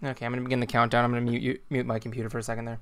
Okay, I'm going to begin the countdown. I'm going to mute my computer for a second there.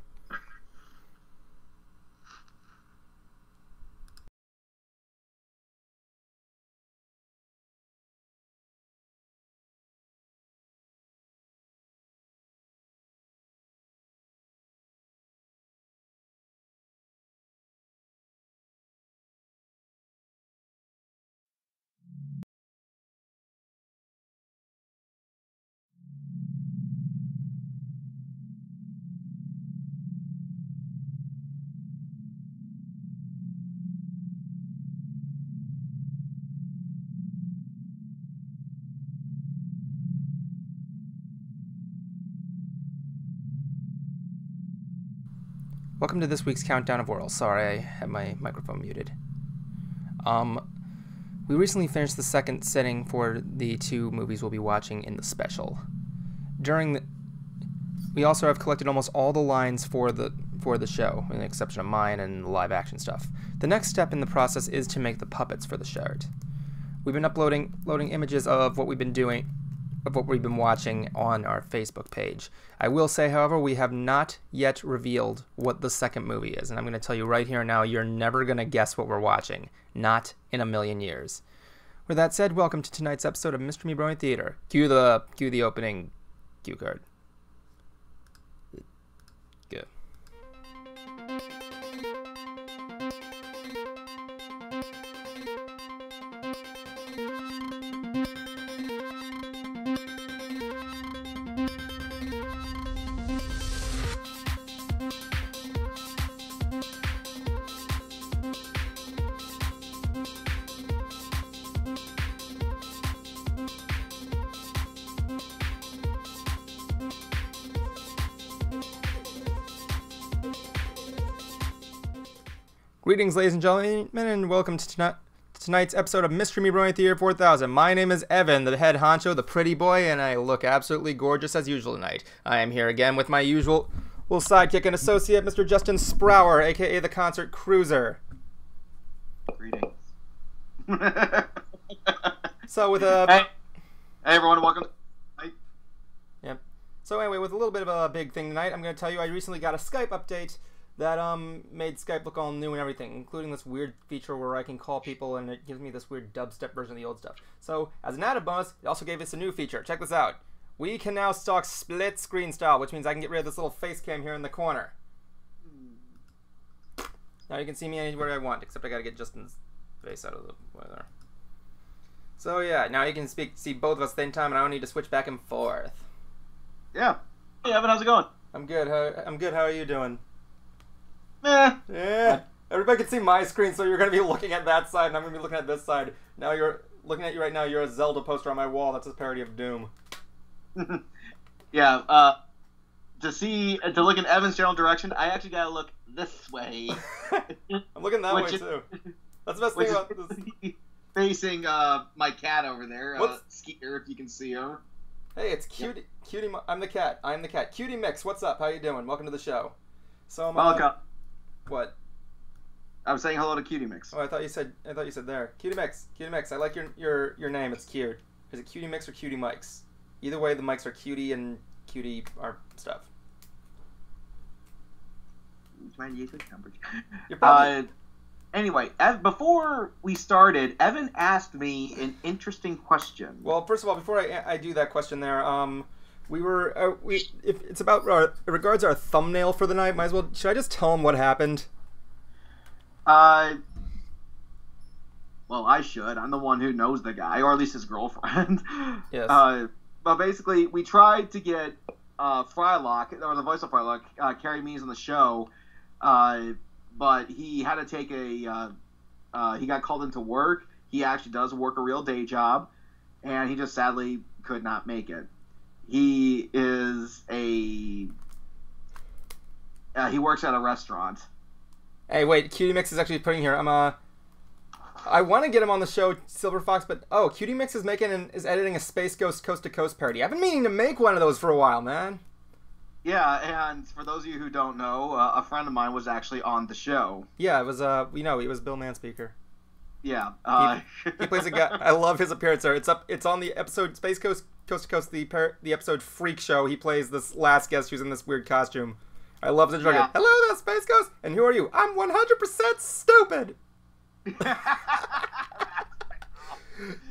Welcome to this week's Countdown of Worlds. Sorry, I had my microphone muted. We recently finished the second setting for the two movies we'll be watching in the special. We also have collected almost all the lines for the show, with the exception of mine and the live action stuff. The next step in the process is to make the puppets for the shirt. We've been loading images of what we've been watching on our Facebook page. I will say, however, we have not yet revealed what the second movie is, and I'm going to tell you right here and now, you're never going to guess what we're watching. Not in a million years. With that said, welcome to tonight's episode of MySTREAMy Brony Theater. Cue the opening cue card. Good. Greetings, ladies and gentlemen, and welcome to tonight's episode of MySTREAMy Brony Theater 4000. My name is Evan, the head honcho, the pretty boy, and I look absolutely gorgeous as usual tonight. I am here again with my usual sidekick and associate, Mr. Justin Sprower, aka the Concert Cruiser. Greetings. So with Hey everyone, welcome. Hi. Yep. So anyway, with a little bit of a big thing tonight, I'm going to tell you I recently got a Skype update that made Skype look all new and everything, including this weird feature where I can call people and it gives me this weird dubstep version of the old stuff. So, as an added bonus, it also gave us a new feature. Check this out. We can now stock split screen style, which means I can get rid of this little face cam here in the corner. Now you can see me anywhere I want, except I gotta get Justin's face out of the weather. So yeah, now you can see both of us at the same time and I don't need to switch back and forth. Yeah. Hey Evan, how's it going? I'm good. How are you doing? Yeah. Everybody can see my screen, so you're going to be looking at that side, and I'm going to be looking at this side. Now you're looking at you right now. You're a Zelda poster on my wall. That's a parody of Doom. Yeah. To look in Evan's general direction, I actually got to look this way. I'm looking that way too. That's the best thing about this. Facing my cat over there, Skeeter, if you can see her. Hey, it's Cutie. Cutie. I'm the cat. Cutie Mix. What's up? How you doing? Welcome to the show. So welcome. What? I was saying hello to Cutie Mix. Oh, I thought you said there. Cutie Mix. Cutie Mix. I like your name. It's cute. Is it Cutie Mix or Cutie Mikes? Either way, the mics are cutie and cutie are stuff. You're probably... Anyway, before we started, Evan asked me an interesting question. Well, first of all, before I do that question there, if it's about it regards our thumbnail for the night, might as well. Should I just tell him what happened? Well, I should. I'm the one who knows the guy, or at least his girlfriend. Yes. But basically, we tried to get FRYLOCKS, or the voice of FRYLOCKS, Carrie Means on the show, but he had to take he got called into work. He actually does work a real day job, and he just sadly could not make it. He is he works at a restaurant. Hey, wait, Cutie Mix is actually putting here. I want to get him on the show, Silver Fox, but Cutie Mix is editing a Space Ghost Coast to Coast parody. I've been meaning to make one of those for a while, man. Yeah, and for those of you who don't know, a friend of mine was actually on the show. Yeah, it was he was Bill Manspeaker. Yeah. He plays a guy. I love his appearance there. It's on the episode Space Coast to Coast, the episode Freak Show. He plays this last guest who's in this weird costume. I love the introduction. Yeah. Hello there, Space Coast. And who are you? I'm 100% stupid.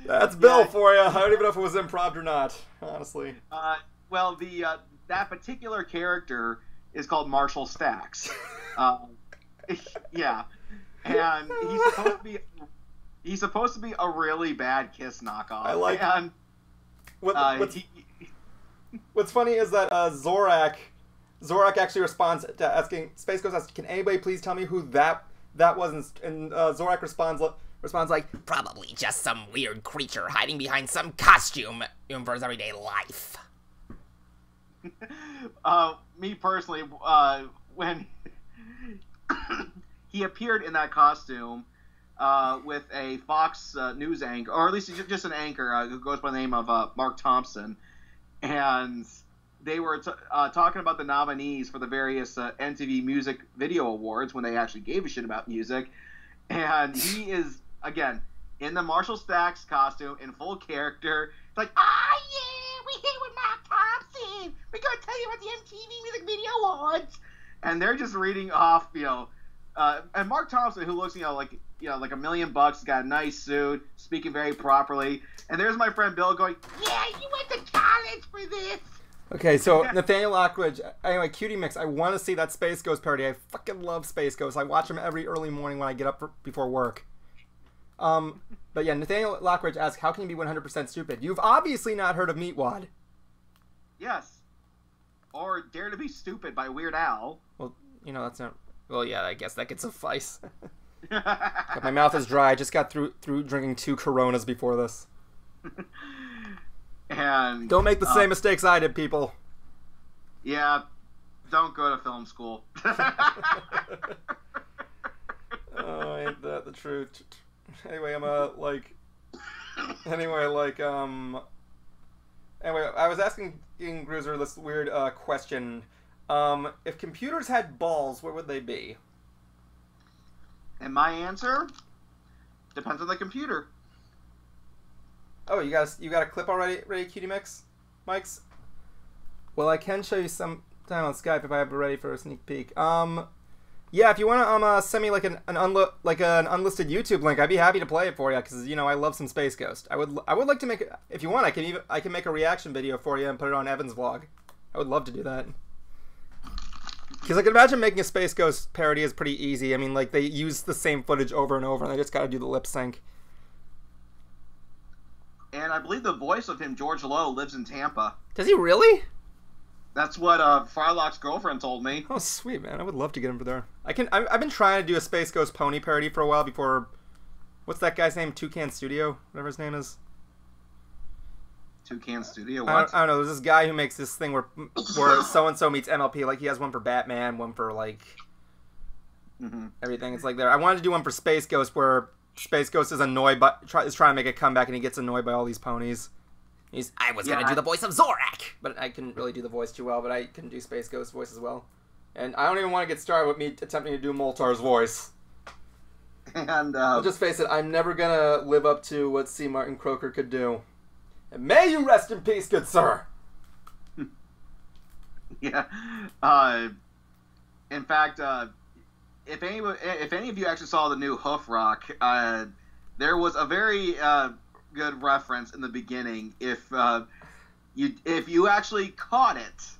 That's Bill for you. I don't even know if it was improv or not, honestly. Well, that particular character is called Marshall Stacks. Yeah, and he's supposed to be a really bad Kiss knockoff. I like. And what's funny is that Zorak actually responds to asking Space Ghost asks, "Can anybody please tell me who that was?" And Zorak responds like, "Probably just some weird creature hiding behind some costume for his everyday life." Me personally, when he appeared in that costume with a Fox News anchor, or at least just an anchor who goes by the name of Mark Thompson, and they were talking about the nominees for the various MTV Music Video Awards when they actually gave a shit about music, and he is, again, in the Marshall Stacks costume, in full character, like, yeah, we here with Mark Thompson. We're going to tell you about the MTV Music Video Awards. And they're just reading off, and Mark Thompson, who looks, like $1 million, got a nice suit, speaking very properly. And there's my friend Bill going, yeah, you went to college for this. Okay, so Nathaniel Lockridge, anyway, Cutie Mix, I want to see that Space Ghost parody. I fucking love Space Ghost. I watch him every early morning when I get up before work. But yeah, Nathaniel Lockridge asks, how can you be 100% stupid? You've obviously not heard of Meatwad. Yes. Or Dare to be Stupid by Weird Al. Well, that's not... Well, yeah, I guess that could suffice. My mouth is dry. I just got through drinking 2 Coronas before this. And don't make the same mistakes I did, people. Yeah, don't go to film school. Oh, ain't that the truth? Anyway, Anyway, I was asking Gruser this weird question. If computers had balls, where would they be? And my answer depends on the computer. Oh, you got a clip already, Cutie Mix, Mikes? Well, I can show you some time on Skype if I have it ready for a sneak peek. Yeah, if you want to send me like an unlisted YouTube link, I'd be happy to play it for you because I love some Space Ghost. I would like to make, if you want, I can make a reaction video for you and put it on Evan's vlog. I would love to do that. Because I can imagine making a Space Ghost parody is pretty easy. I mean, they use the same footage over and over, and they just got to do the lip sync. And I believe the voice of him, George Lowe, lives in Tampa. Does he really? That's what FRYLOCKS' girlfriend told me. Oh, sweet, man. I would love to get him for there. I've been trying to do a Space Ghost pony parody for a while before... What's that guy's name? Toucan Studio? Whatever his name is. Toucan Studio? What? I don't know. There's this guy who makes this thing where so-and-so meets MLP. Like, he has one for Batman, one for, everything. It's like there. I wanted to do one for Space Ghost where Space Ghost is annoyed is trying to make a comeback and he gets annoyed by all these ponies. I was gonna do the voice of Zorak, but I couldn't really do the voice too well. But I can do Space Ghost voice as well. And I don't even want to get started with me attempting to do Moltar's voice. And I'll just face it, I'm never gonna live up to what C. Martin Croker could do. And may you rest in peace, good sir. Yeah. In fact, if any of you actually saw the new Hoof Rock, there was a very good reference in the beginning. If you actually caught it,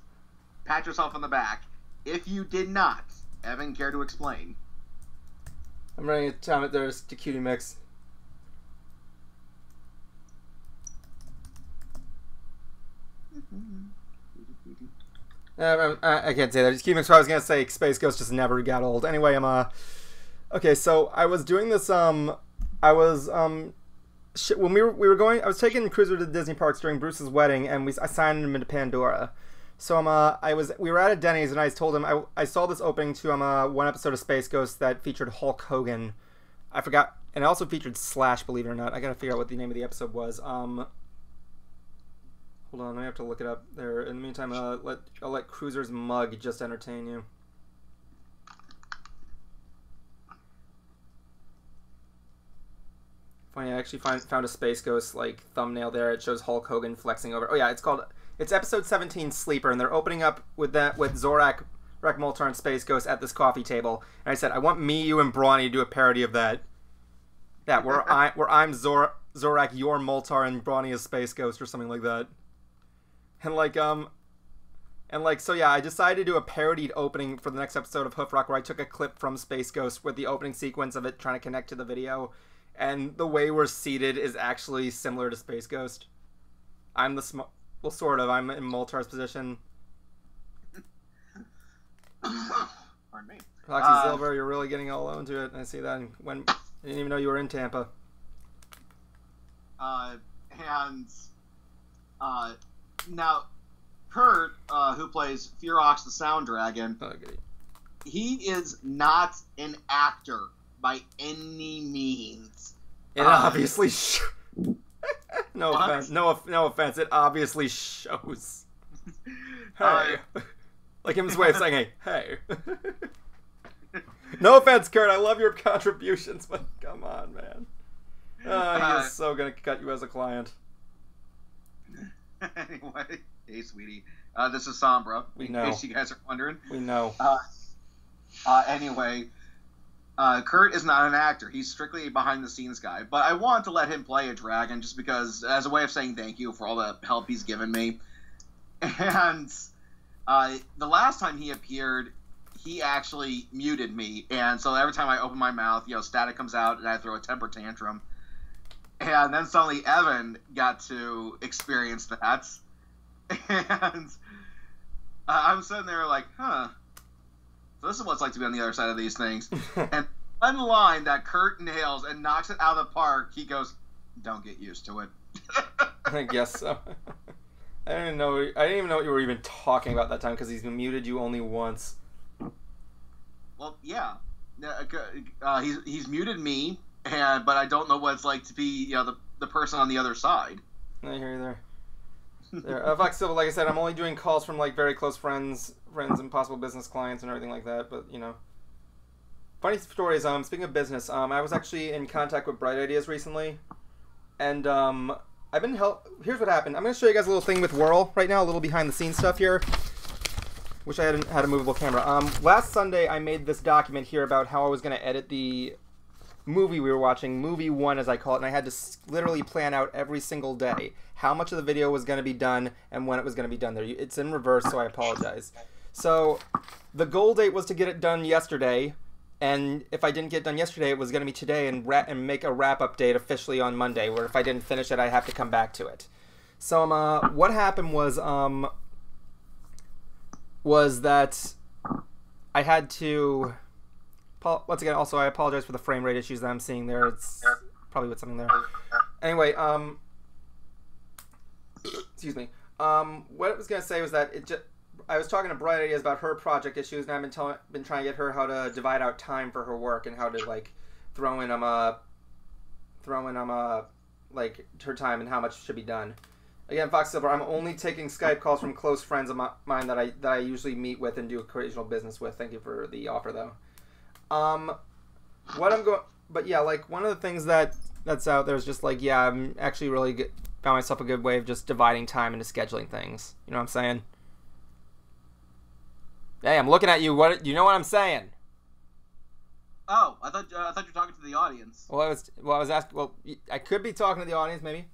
pat yourself on the back. If you did not, Evan, care to explain? I'm running a time at there's to Cutie Mix. I can't say that. Cutie Mix. I was gonna say Space Ghost just never got old. Anyway, okay. So I was doing this. When we were going, I was taking Cruiser to the Disney parks during Bruce's wedding, and I signed him into Pandora. So we were at a Denny's, and I told him I saw this opening to one episode of Space Ghost that featured Hulk Hogan. I forgot, and it also featured Slash. Believe it or not, I gotta figure out what the name of the episode was. Hold on, I have to look it up there. In the meantime, I'll let Cruiser's mug just entertain you. Funny, I actually found a Space Ghost like thumbnail there. It shows Hulk Hogan flexing over. Oh yeah, it's episode 17, Sleeper, and they're opening up with Zorak, Wreck Moltar, and Space Ghost at this coffee table. And I said, I want me, you, and Brony to do a parody of that. That where I'm Zorak, you're Moltar, and Brony is Space Ghost, or something like that. And so yeah, I decided to do a parodied opening for the next episode of Hoof Rock, where I took a clip from Space Ghost with the opening sequence of it trying to connect to the video. And the way we're seated is actually similar to Space Ghost. I'm sort of. I'm in Moltar's position. Pardon me. Foxy Silver, you're really getting all into it. I see that. I didn't even know you were in Tampa. Now, Kurt, who plays FRYLOCKS the Sound Dragon, Okay. he is not an actor by any means. It obviously no offense. No offense. It obviously shows. Hey. Like him's way of saying, hey. No offense, Kurt. I love your contributions, but come on, man. He is so gonna cut you as a client. Anyway, hey, sweetie. This is Sombra. In case you guys are wondering. We know. Anyway, Kurt is not an actor. He's strictly a behind-the-scenes guy. But I want to let him play a dragon just because, as a way of saying thank you for all the help he's given me. And the last time he appeared, he actually muted me. And so every time I open my mouth, static comes out and I throw a temper tantrum. And then suddenly Evan got to experience that. And I'm sitting there like, huh. So this is what it's like to be on the other side of these things. And one line that Kurt nails and knocks it out of the park, he goes, don't get used to it. I guess so. I didn't even know what you were even talking about that time because he's muted you only once. Well, yeah. He's muted me, but I don't know what it's like to be the person on the other side. I hear you there. Fox Silva, like I said, I'm only doing calls from like very close friends and possible business clients and everything like that. But funny stories. Speaking of business, I was actually in contact with Bright Ideas recently, and here's what happened. I'm going to show you guys a little thing with Whirl right now, a little behind the scenes stuff here. Wish I had a movable camera. Last Sunday, I made this document here about how I was going to edit the movie we were watching, movie 1 as I call it, and I had to literally plan out every single day how much of the video was going to be done and when it was going to be done. It's in reverse, so I apologize. So the goal date was to get it done yesterday, and if I didn't get it done yesterday, it was going to be today and make a wrap-up date officially on Monday, where if I didn't finish it, I'd have to come back to it. So what happened was that I had to... Once again, also, I apologize for the frame rate issues that I'm seeing there. It's probably with something there. Anyway, excuse me. What I was going to say was that I was talking to Bright Ideas about her project issues, and I've been trying to get her how to divide out time for her work and how to, like, throw in like, her time and how much should be done. Again, Fox Silver, I'm only taking Skype calls from close friends of mine that I usually meet with and do occasional business with. Thank you for the offer, though. But yeah, like, one of the things that's out there is just like, yeah, I'm actually really found myself a good way of just dividing time into scheduling things. You know what I'm saying? Hey, I'm looking at you. You know what I'm saying? Oh, I thought you were talking to the audience. Well, I was asking. Well, I could be talking to the audience, maybe.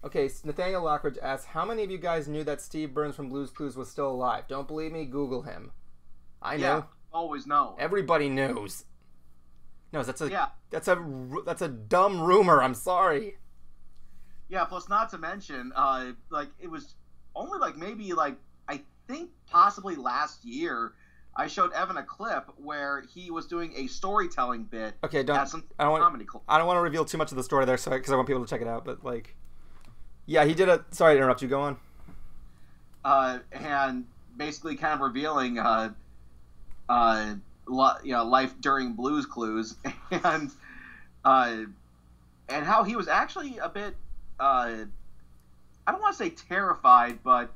Okay, Nathaniel Lockridge asks, how many of you guys knew that Steve Burns from Blue's Clues was still alive? Don't believe me? Google him. I know. Yeah, always know. Everybody knows. No, that's a dumb rumor. I'm sorry. Yeah, plus not to mention, like, it was only like maybe like I think possibly last year I showed Evan a clip where he was doing a storytelling bit. Okay, I don't want to reveal too much of the story there, because I want people to check it out. But like, yeah, he did a. Sorry to interrupt you. Go on. And basically, kind of revealing, life during Blue's Clues, and how he was actually a bit. I don't want to say terrified, but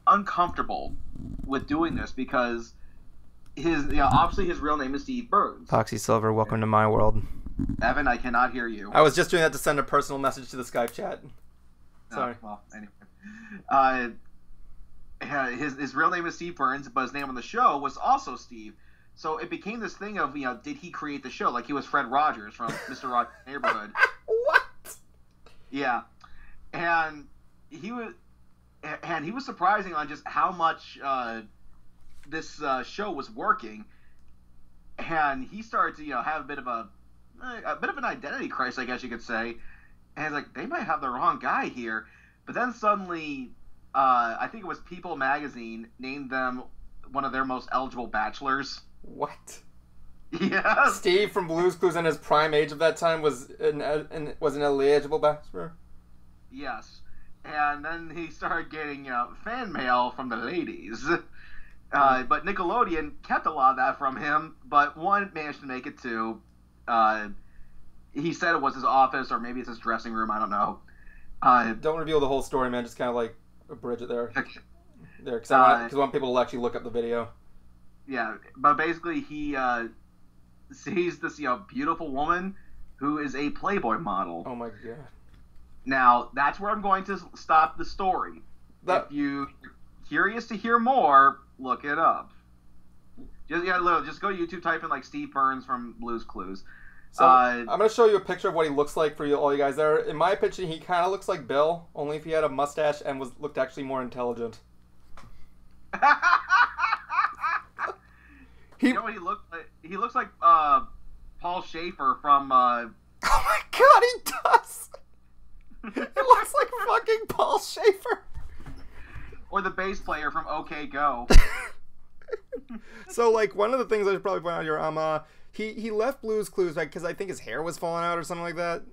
uncomfortable with doing this because obviously his real name is Steve Burns. Foxy Silver, welcome to my world. Evan, I cannot hear you. I was just doing that to send a personal message to the Skype chat. Sorry. Oh, well, anyway. His real name is Steve Burns, but his name on the show was also Steve. So it became this thing of, did he create the show? Like he was Fred Rogers from Mr. Rogers' Neighborhood. What? Yeah. And he was surprising on just how much this show was working. And he started to, have a bit of an identity crisis, I guess you could say. And he's like, they might have the wrong guy here. But then suddenly, I think it was People magazine named them one of their most eligible bachelors. What? Yeah. Steve from Blue's Clues in his prime age of that time was an eligible bachelor? Yes. And then he started getting, fan mail from the ladies. But Nickelodeon kept a lot of that from him, but one managed to make it two. He said it was his office, or maybe it's his dressing room, I don't know. Don't reveal the whole story, man. Just kind of like abridge it there. There, because I want people to actually look up the video. Yeah, but basically he sees this beautiful woman who is a Playboy model. Oh my god. Now, that's where I'm going to stop the story. If you're curious to hear more, look it up. Just go to YouTube, type in like Steve Burns from Blue's Clues. So I'm going to show you a picture of what he looks like for all you guys there. In my opinion, he kind of looks like Bill, only if he had a mustache and looked actually more intelligent. You know what he looks like? He looks like Paul Schaefer from... Oh my god, he does! He looks like fucking Paul Schaefer! Or the bass player from OK Go. So, like, one of the things I should probably point out here, he left Blue's Clues because I think his hair was falling out or something like that.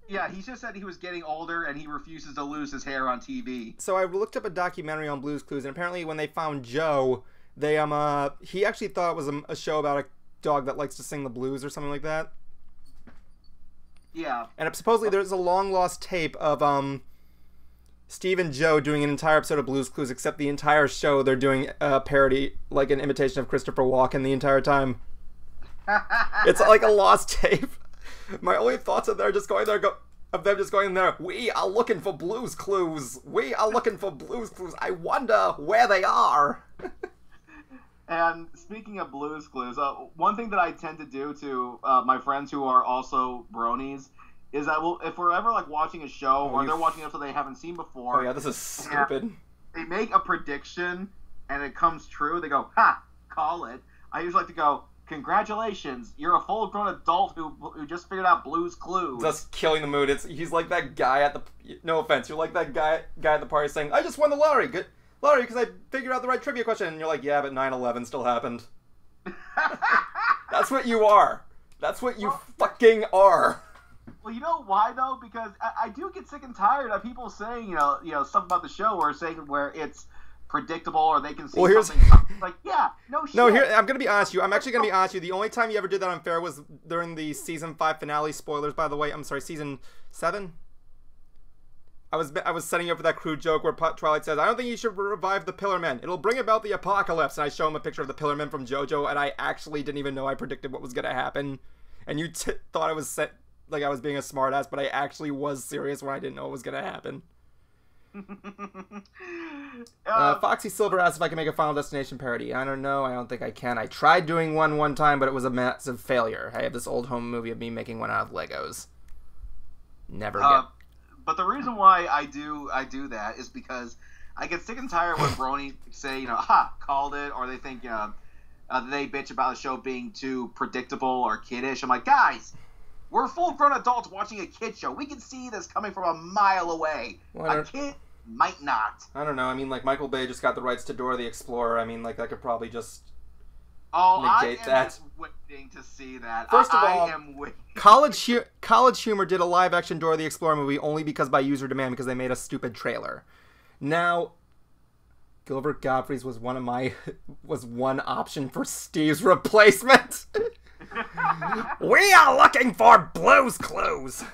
Yeah, he just said he was getting older and he refuses to lose his hair on TV. So I looked up a documentary on Blue's Clues, and apparently when they found Joe, they he actually thought it was a show about a dog that likes to sing the blues or something like that. Yeah. And supposedly there's a long lost tape of Steve and Joe doing an entire episode of Blue's Clues, except the entire show they're doing a parody, like an imitation of Christopher Walken the entire time. It's like a lost tape. My only thoughts are they're just going there, of them just going there, we are looking for Blue's Clues. We are looking for Blue's Clues. I wonder where they are. And speaking of Blue's Clues, one thing that I tend to do to my friends who are also bronies is that if we're ever like watching a show or they're watching an episode they haven't seen before. Oh yeah, this is stupid. They make a prediction and it comes true. They go, ha, call it. I usually like to go, congratulations, you're a full-grown adult who just figured out Blue's Clues. Just killing the mood. He's like that guy at the... No offense, you're like that guy at the party saying, I just won the lottery. Good lottery because I figured out the right trivia question. And you're like, yeah, but 9/11 still happened. That's what you are. That's what you fucking are. Well, you know why though? Because I do get sick and tired of people saying, stuff about the show or saying where it's predictable or they can see something like, yeah, no shit. No, here I'm gonna be honest with you. I'm actually gonna be honest with you. The only time you ever did that unfair was during the season 5 finale. Spoilers, by the way. I'm sorry, season 7. I was setting you up for that crude joke where Twilight says, I don't think you should revive the Pillar Men. It'll bring about the apocalypse. And I show him a picture of the Pillar Men from JoJo, and I actually didn't even know I predicted what was gonna happen. And you thought I was like I was being a smartass, but I actually was serious when I didn't know what was gonna happen. Foxy Silver asked if I can make a Final Destination parody. I don't know. I don't think I can. I tried doing one time, but it was a massive failure. I have this old home movie of me making one out of Legos. Never get. But the reason why I do that is because I get sick and tired when Brony say, ha, called it, or they think, they bitch about the show being too predictable or kiddish. I'm like, guys, we're full-grown adults watching a kid show. We can see this coming from a mile away. A kid might not. I don't know. I mean, like, Michael Bay just got the rights to Dora the Explorer. I mean, like, I could probably just negate that. I am just waiting to see that. First of all, I am waiting. College Humor did a live-action Dora the Explorer movie only because by user demand, because they made a stupid trailer. Now, Gilbert Gottfried's was one option for Steve's replacement. We are looking for Blue's Clues.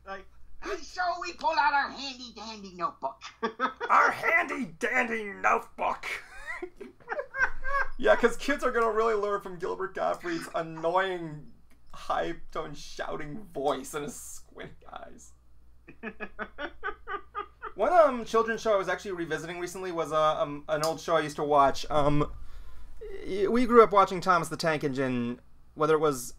Like, and so we pull out our handy-dandy notebook. Our handy-dandy notebook. Yeah, because kids are going to really learn from Gilbert Gottfried's annoying high-toned shouting voice and his squinty eyes. One children's show I was actually revisiting recently was an old show I used to watch. We grew up watching Thomas the Tank Engine, whether it was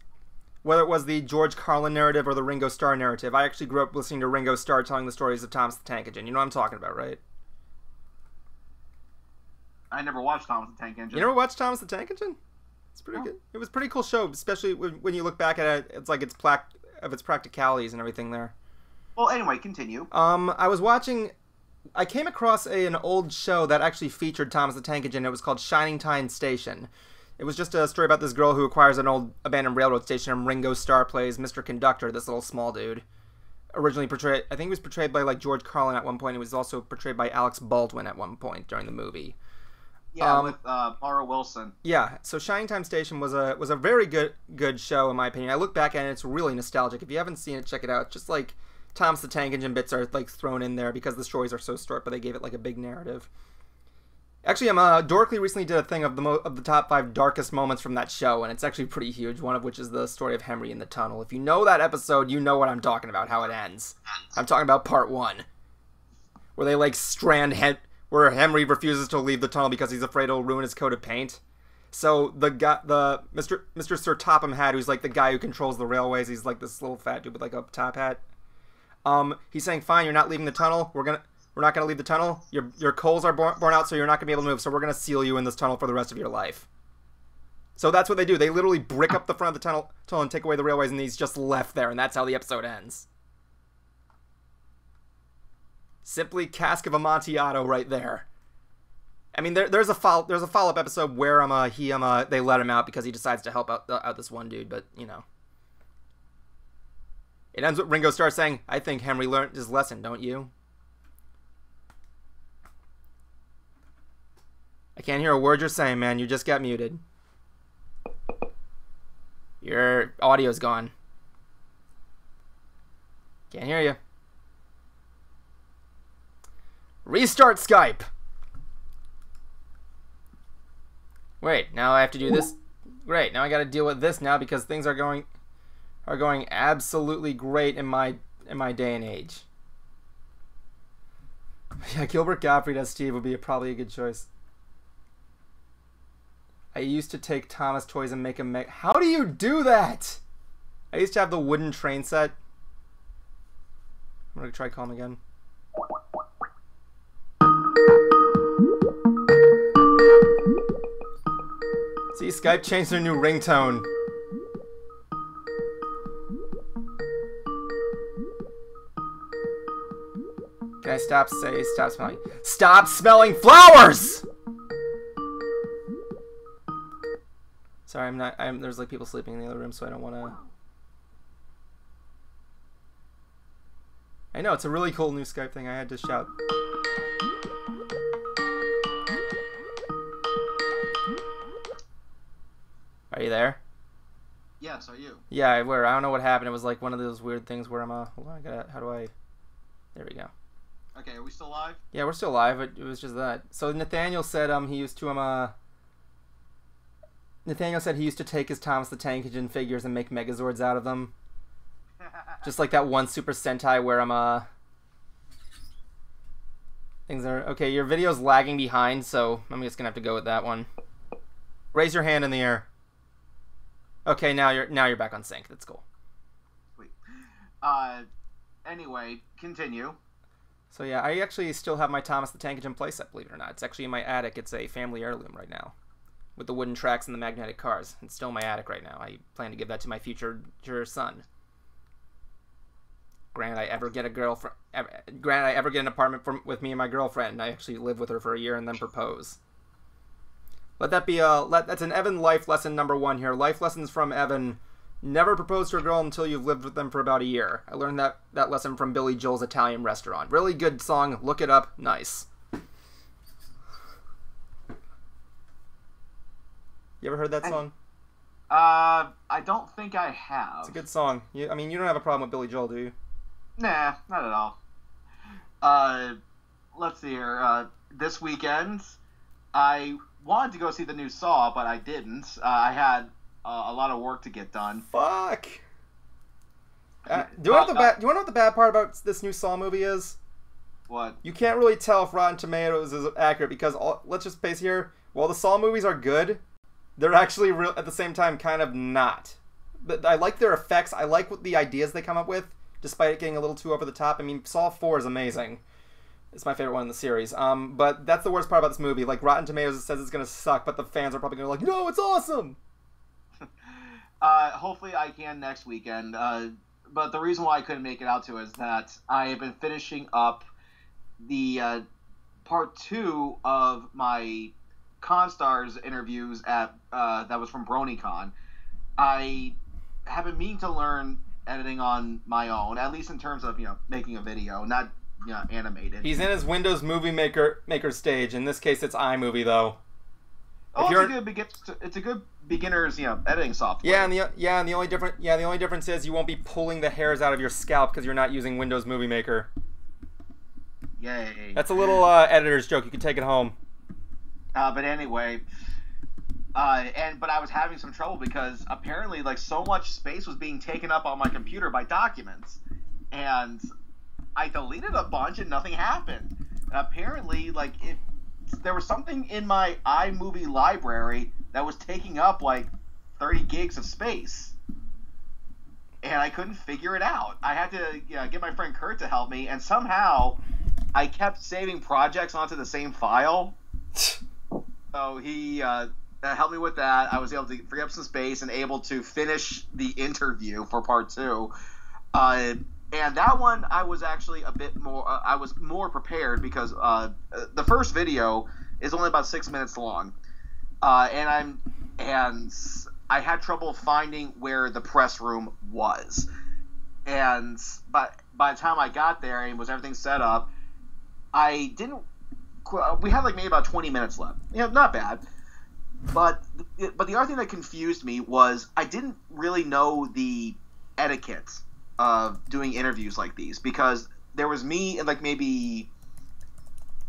the George Carlin narrative or the Ringo Starr narrative. I actually grew up listening to Ringo Starr telling the stories of Thomas the Tank Engine. You know what I'm talking about, right? I never watched Thomas the Tank Engine. You never watched Thomas the Tank Engine? It's pretty good. It was a pretty cool show, especially when you look back at it. It's like its practicalities and everything there. Well, anyway, continue. I came across an old show that actually featured Thomas the Tank Engine. It was called Shining Time Station. It was just a story about this girl who acquires an old abandoned railroad station, and Ringo Starr plays Mr. Conductor, this little small dude. Originally portrayed, I think he was portrayed by like George Carlin at one point. He was also portrayed by Alex Baldwin at one point during the movie. Yeah, with Mara Wilson. Yeah, so Shining Time Station was a very good show in my opinion. I look back at it, it's really nostalgic. If you haven't seen it, check it out. It's just like Thomas the Tank Engine bits are like thrown in there because the stories are so short, but they gave it like a big narrative. Actually, Dorkly recently did a thing of the top 5 darkest moments from that show, and it's actually pretty huge. One of which is the story of Henry in the tunnel. If you know that episode, you know what I'm talking about. How it ends. I'm talking about part 1, where they like where Henry refuses to leave the tunnel because he's afraid it'll ruin his coat of paint. So Mr. Sir Topham Hatt, who's like the guy who controls the railways, he's like this little fat dude with like a top hat. He's saying, "Fine, you're not leaving the tunnel. We're not gonna leave the tunnel. Your coals are born out, so you're not gonna be able to move. So we're gonna seal you in this tunnel for the rest of your life." So that's what they do. They literally brick up the front of the tunnel and take away the railways, and he's just left there, and that's how the episode ends. Simply cask of Amontillado right there. I mean, there's a follow-up episode where they let him out because he decides to help out this one dude, but you know. It ends with Ringo Starr saying, "I think Henry learned his lesson, don't you?" I can't hear a word you're saying, man. You just got muted. Your audio's gone. Can't hear you. Restart Skype. Wait, now I have to do this. Great, now I got to deal with this now because things are going absolutely great in my day and age. Yeah, Gilbert Gottfried as Steve would be probably a good choice. I used to take Thomas toys and make him make. How do you do that? I used to have the wooden train set. I'm gonna try calling again. See, Skype changed their new ringtone. Can I stop smelling? Stop smelling flowers! Sorry, there's like people sleeping in the other room, so I don't want to. I know, it's a really cool new Skype thing. I had to shout. Are you there? Yes, are you? Yeah, I don't know what happened. It was like one of those weird things where hold on, how do I? There we go. Okay, are we still live? Yeah, we're still live. It was just that. So Nathaniel said he used to Nathaniel said he used to take his Thomas the Tank Engine figures and make Megazords out of them. Just like that one Super Sentai where things are okay. Your video's lagging behind, so I'm just gonna have to go with that one. Raise your hand in the air. Okay, now you're back on sync. That's cool. Sweet. Anyway, continue. So yeah, I actually still have my Thomas the Tank Engine playset, believe it or not. It's actually in my attic. It's a family heirloom right now, with the wooden tracks and the magnetic cars. It's still in my attic right now. I plan to give that to my future son. Granted, I ever get an apartment with me and my girlfriend, I actually live with her for a year and then propose. Let that be that's an Evan life lesson number 1 here. Life lessons from Evan. Never propose to a girl until you've lived with them for about a year. I learned that lesson from Billy Joel's Italian Restaurant. Really good song. Look it up. Nice. You ever heard that song? I don't think I have. It's a good song. I mean, you don't have a problem with Billy Joel, do you? Nah, not at all. Let's see here. This weekend, I wanted to go see the new Saw, but I didn't. I had a lot of work to get done. Fuck. Do you want to know what the bad part about this new Saw movie is? What? You can't really tell if Rotten Tomatoes is accurate because let's just face here. While the Saw movies are good, they're actually at the same time kind of not. But I like their effects. I like what the ideas they come up with, despite it getting a little too over the top. I mean, Saw 4 is amazing. It's my favorite one in the series. But that's the worst part about this movie. Like, Rotten Tomatoes says it's going to suck, but the fans are probably going to be like, no, it's awesome! Hopefully I can next weekend. But the reason why I couldn't make it out to is that I have been finishing up the part 2 of my ConStars interviews at that was from BronyCon. I have been meaning to learn editing on my own, at least in terms of making a video, not animated. He's in his Windows Movie Maker stage. In this case, it's iMovie though. Oh, it's a good beginner's editing software. Yeah, and the only difference is you won't be pulling the hairs out of your scalp because you're not using Windows Movie Maker. Yay! That's a little editor's joke. You can take it home. But anyway, but I was having some trouble because apparently so much space was being taken up on my computer by documents, and I deleted a bunch and nothing happened. And apparently, there was something in my iMovie library that was taking up 30 gigs of space, and I couldn't figure it out. I had to get my friend Kurt to help me, and somehow I kept saving projects onto the same file. So he helped me with that. I was able to free up some space and able to finish the interview for part 2. And that one, I was actually a bit more. I was more prepared because the first video is only about 6 minutes long, and I had trouble finding where the press room was. And by the time I got there and was everything set up, I didn't. We had maybe about 20 minutes left. Not bad. But the other thing that confused me was I didn't really know the etiquette of doing interviews like these because there was me and maybe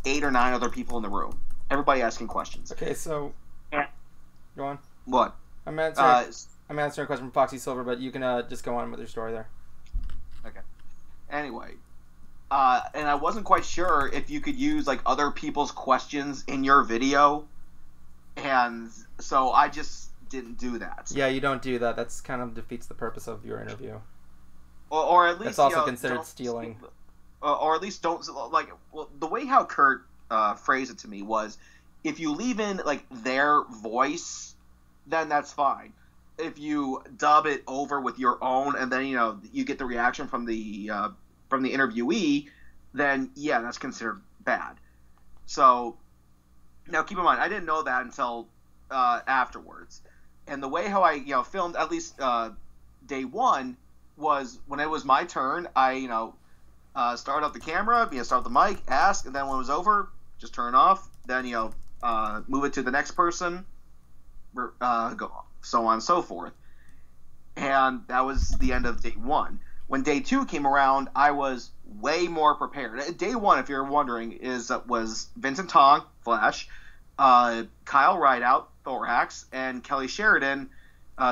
8 or 9 other people in the room. Everybody asking questions. Okay, so go on. What? I'm answering a question from Foxy Silver, but you can just go on with your story there. Okay. Anyway, and I wasn't quite sure if you could use other people's questions in your video, and so I just didn't do that. Yeah, you don't do that. That's kind of defeats the purpose of your interview. Or at least that's also considered stealing. Or at least don't the way how Kurt phrased it to me was, if you leave in their voice, then that's fine. If you dub it over with your own, and then you get the reaction from the interviewee, then yeah, that's considered bad. So now keep in mind, I didn't know that until afterwards. And the way how I filmed at least day 1 was when it was my turn. I start up the camera, start the mic, ask, and then when it was over, just turn off. Then move it to the next person, go so on and so forth. And that was the end of day 1. When day 2 came around, I was way more prepared. Day 1, if you're wondering, was Vincent Tong, Flash, Kyle Rideout, Thorax, and Kelly Sheridan,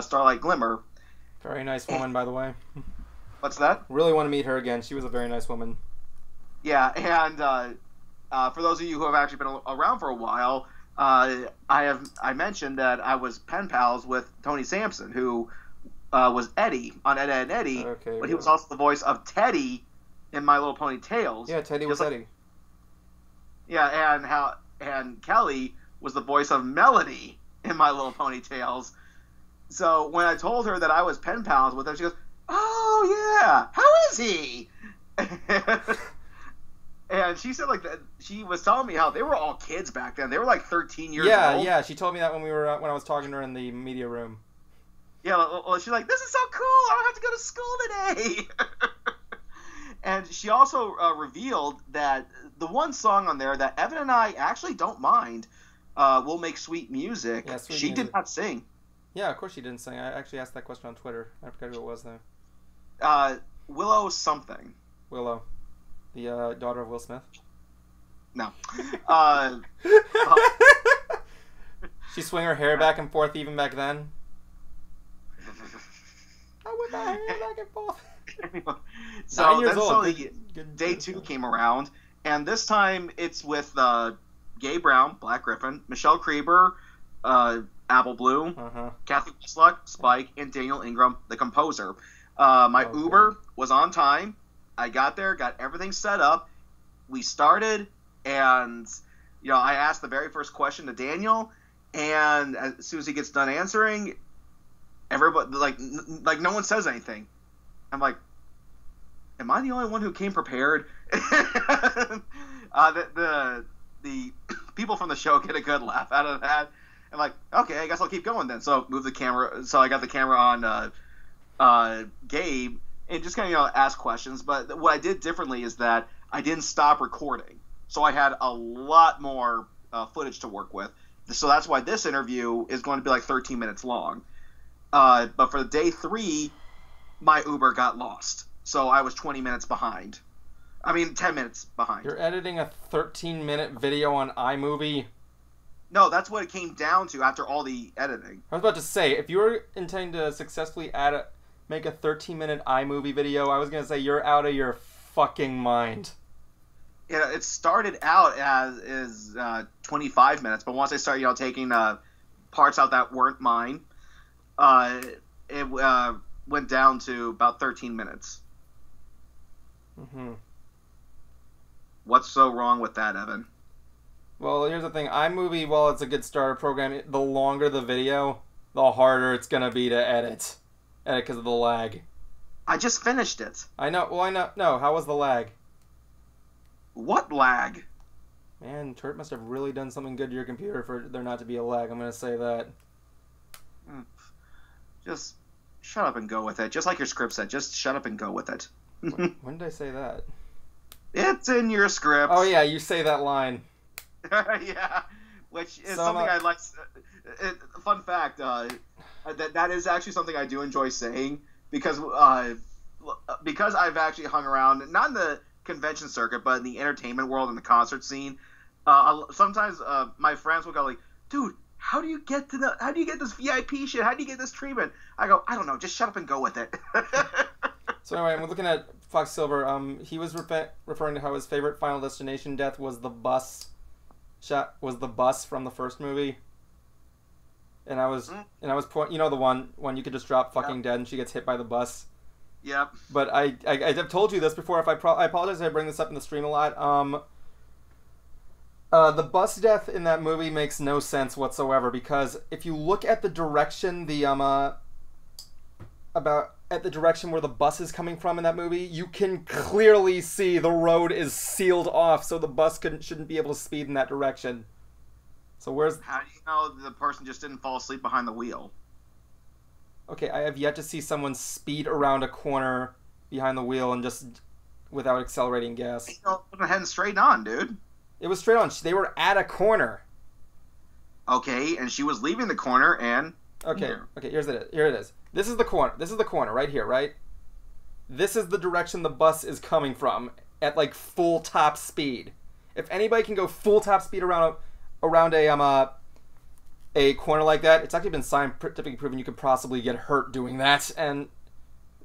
Starlight Glimmer. Very nice woman, by the way. What's that? Really want to meet her again. She was a very nice woman. Yeah, and for those of you who have actually been around for a while, I mentioned that I was pen pals with Tony Sampson, who was Eddie on Ed, Edd and Eddy, okay, but he was also the voice of Teddy in My Little Pony Tales. Yeah, Teddy was Eddie. Yeah, and Kelly was the voice of Melody in My Little Pony Tales. So when I told her that I was pen pals with her, she goes, "Oh yeah, how is he?" And she said that she was telling me how they were all kids back then. They were 13 years old. Yeah, she told me that when I was talking to her in the media room. Yeah, well, she's like, "This is so cool! I don't have to go to school today." And she also revealed that the one song on there that Evan and I actually don't mind, "We'll Make Sweet Music," yeah, sweet she music. Did not sing. Yeah, of course she didn't sing. I actually asked that question on Twitter. I forgot who it was though. Willow something. Willow, the daughter of Will Smith. No. She swing her hair back and forth even back then. with that hair back and forth. So 9 years then old. slowly, day 2 came around, and this time it's with Gabe Brown, Black Griffin, Michelle Krieber, Apple Bloom, Kathy Westluck, Spike, and Daniel Ingram, the composer. My Uber was on time. I got there, got everything set up. We started, and I asked the very first question to Daniel, and as soon as he gets done answering, everybody like no one says anything. I'm like, am I the only one who came prepared? The people from the show get a good laugh out of that. I'm like, okay, I guess I'll keep going then. So move the camera. So I got the camera on Gabe and just kind of ask questions. But what I did differently is that I didn't stop recording, so I had a lot more footage to work with. So that's why this interview is going to be like 13 minutes long. But for day 3, my Uber got lost, so I was 20 minutes behind. I mean, 10 minutes behind. You're editing a 13-minute video on iMovie? No, that's what it came down to after all the editing. I was about to say, if you were intending to successfully make a 13-minute iMovie video, I was going to say you're out of your fucking mind. Yeah, it started out as 25 minutes, but once I started, taking parts out that weren't mine, it went down to about 13 minutes. Mm-hmm. What's so wrong with that, Evan? Well, here's the thing. iMovie, while it's a good starter program, the longer the video, the harder it's going to be to edit. Because of the lag. I just finished it. I know. Well, I know. No, how was the lag? What lag? Man, Turt must have really done something good to your computer for there not to be a lag. I'm going to say that. Just shut up and go with it. Just like your script said. Just shut up and go with it. When did I say that? It's in your script. Oh, yeah, you say that line. Yeah, which is something I like. Fun fact, that is actually something I do enjoy saying because I've actually hung around, not in the convention circuit, but in the entertainment world and the concert scene. Sometimes my friends will go like, dude, how do you get this VIP shit? How do you get this treatment? I go, I don't know, just shut up and go with it. So anyway, we're looking at Fox Silver. He was referring to how his favorite Final Destination death was the bus from the first movie. And I was the one you could just drop fucking dead and she gets hit by the bus. Yep. But I've told you this before. If I apologize if I bring this up in the stream a lot. The bus death in that movie makes no sense whatsoever because if you look at the direction the direction where the bus is coming from in that movie, you can clearly see the road is sealed off, so the bus shouldn't be able to speed in that direction. So how do you know the person just didn't fall asleep behind the wheel? Okay, I have yet to see someone speed around a corner behind the wheel and just without accelerating gas. It wasn't heading straight on, dude. It was straight on. They were at a corner. Okay, and she was leaving the corner and... Okay, here it is. This is the corner. This is the corner right here, right? This is the direction the bus is coming from at like full top speed. If anybody can go full top speed around a corner like that, it's actually been scientifically proven you could possibly get hurt doing that, and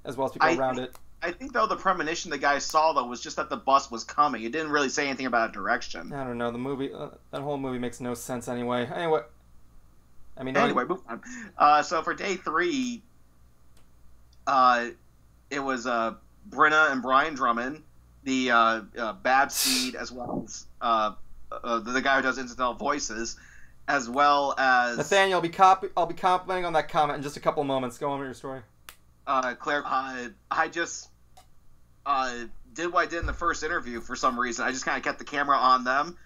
as well as people around it. I think though the premonition the guy saw though was just that the bus was coming. It didn't really say anything about a direction. I don't know. The movie, that whole movie makes no sense anyway. Anyway, move on. So for day 3, it was Brenna and Brian Drummond, the Babseed, as well as the guy who does incidental voices, as well as Nathaniel. I'll be commenting on that comment in just a couple of moments. Go on with your story. Claire, I just did what I did in the first interview for some reason. I just kind of kept the camera on them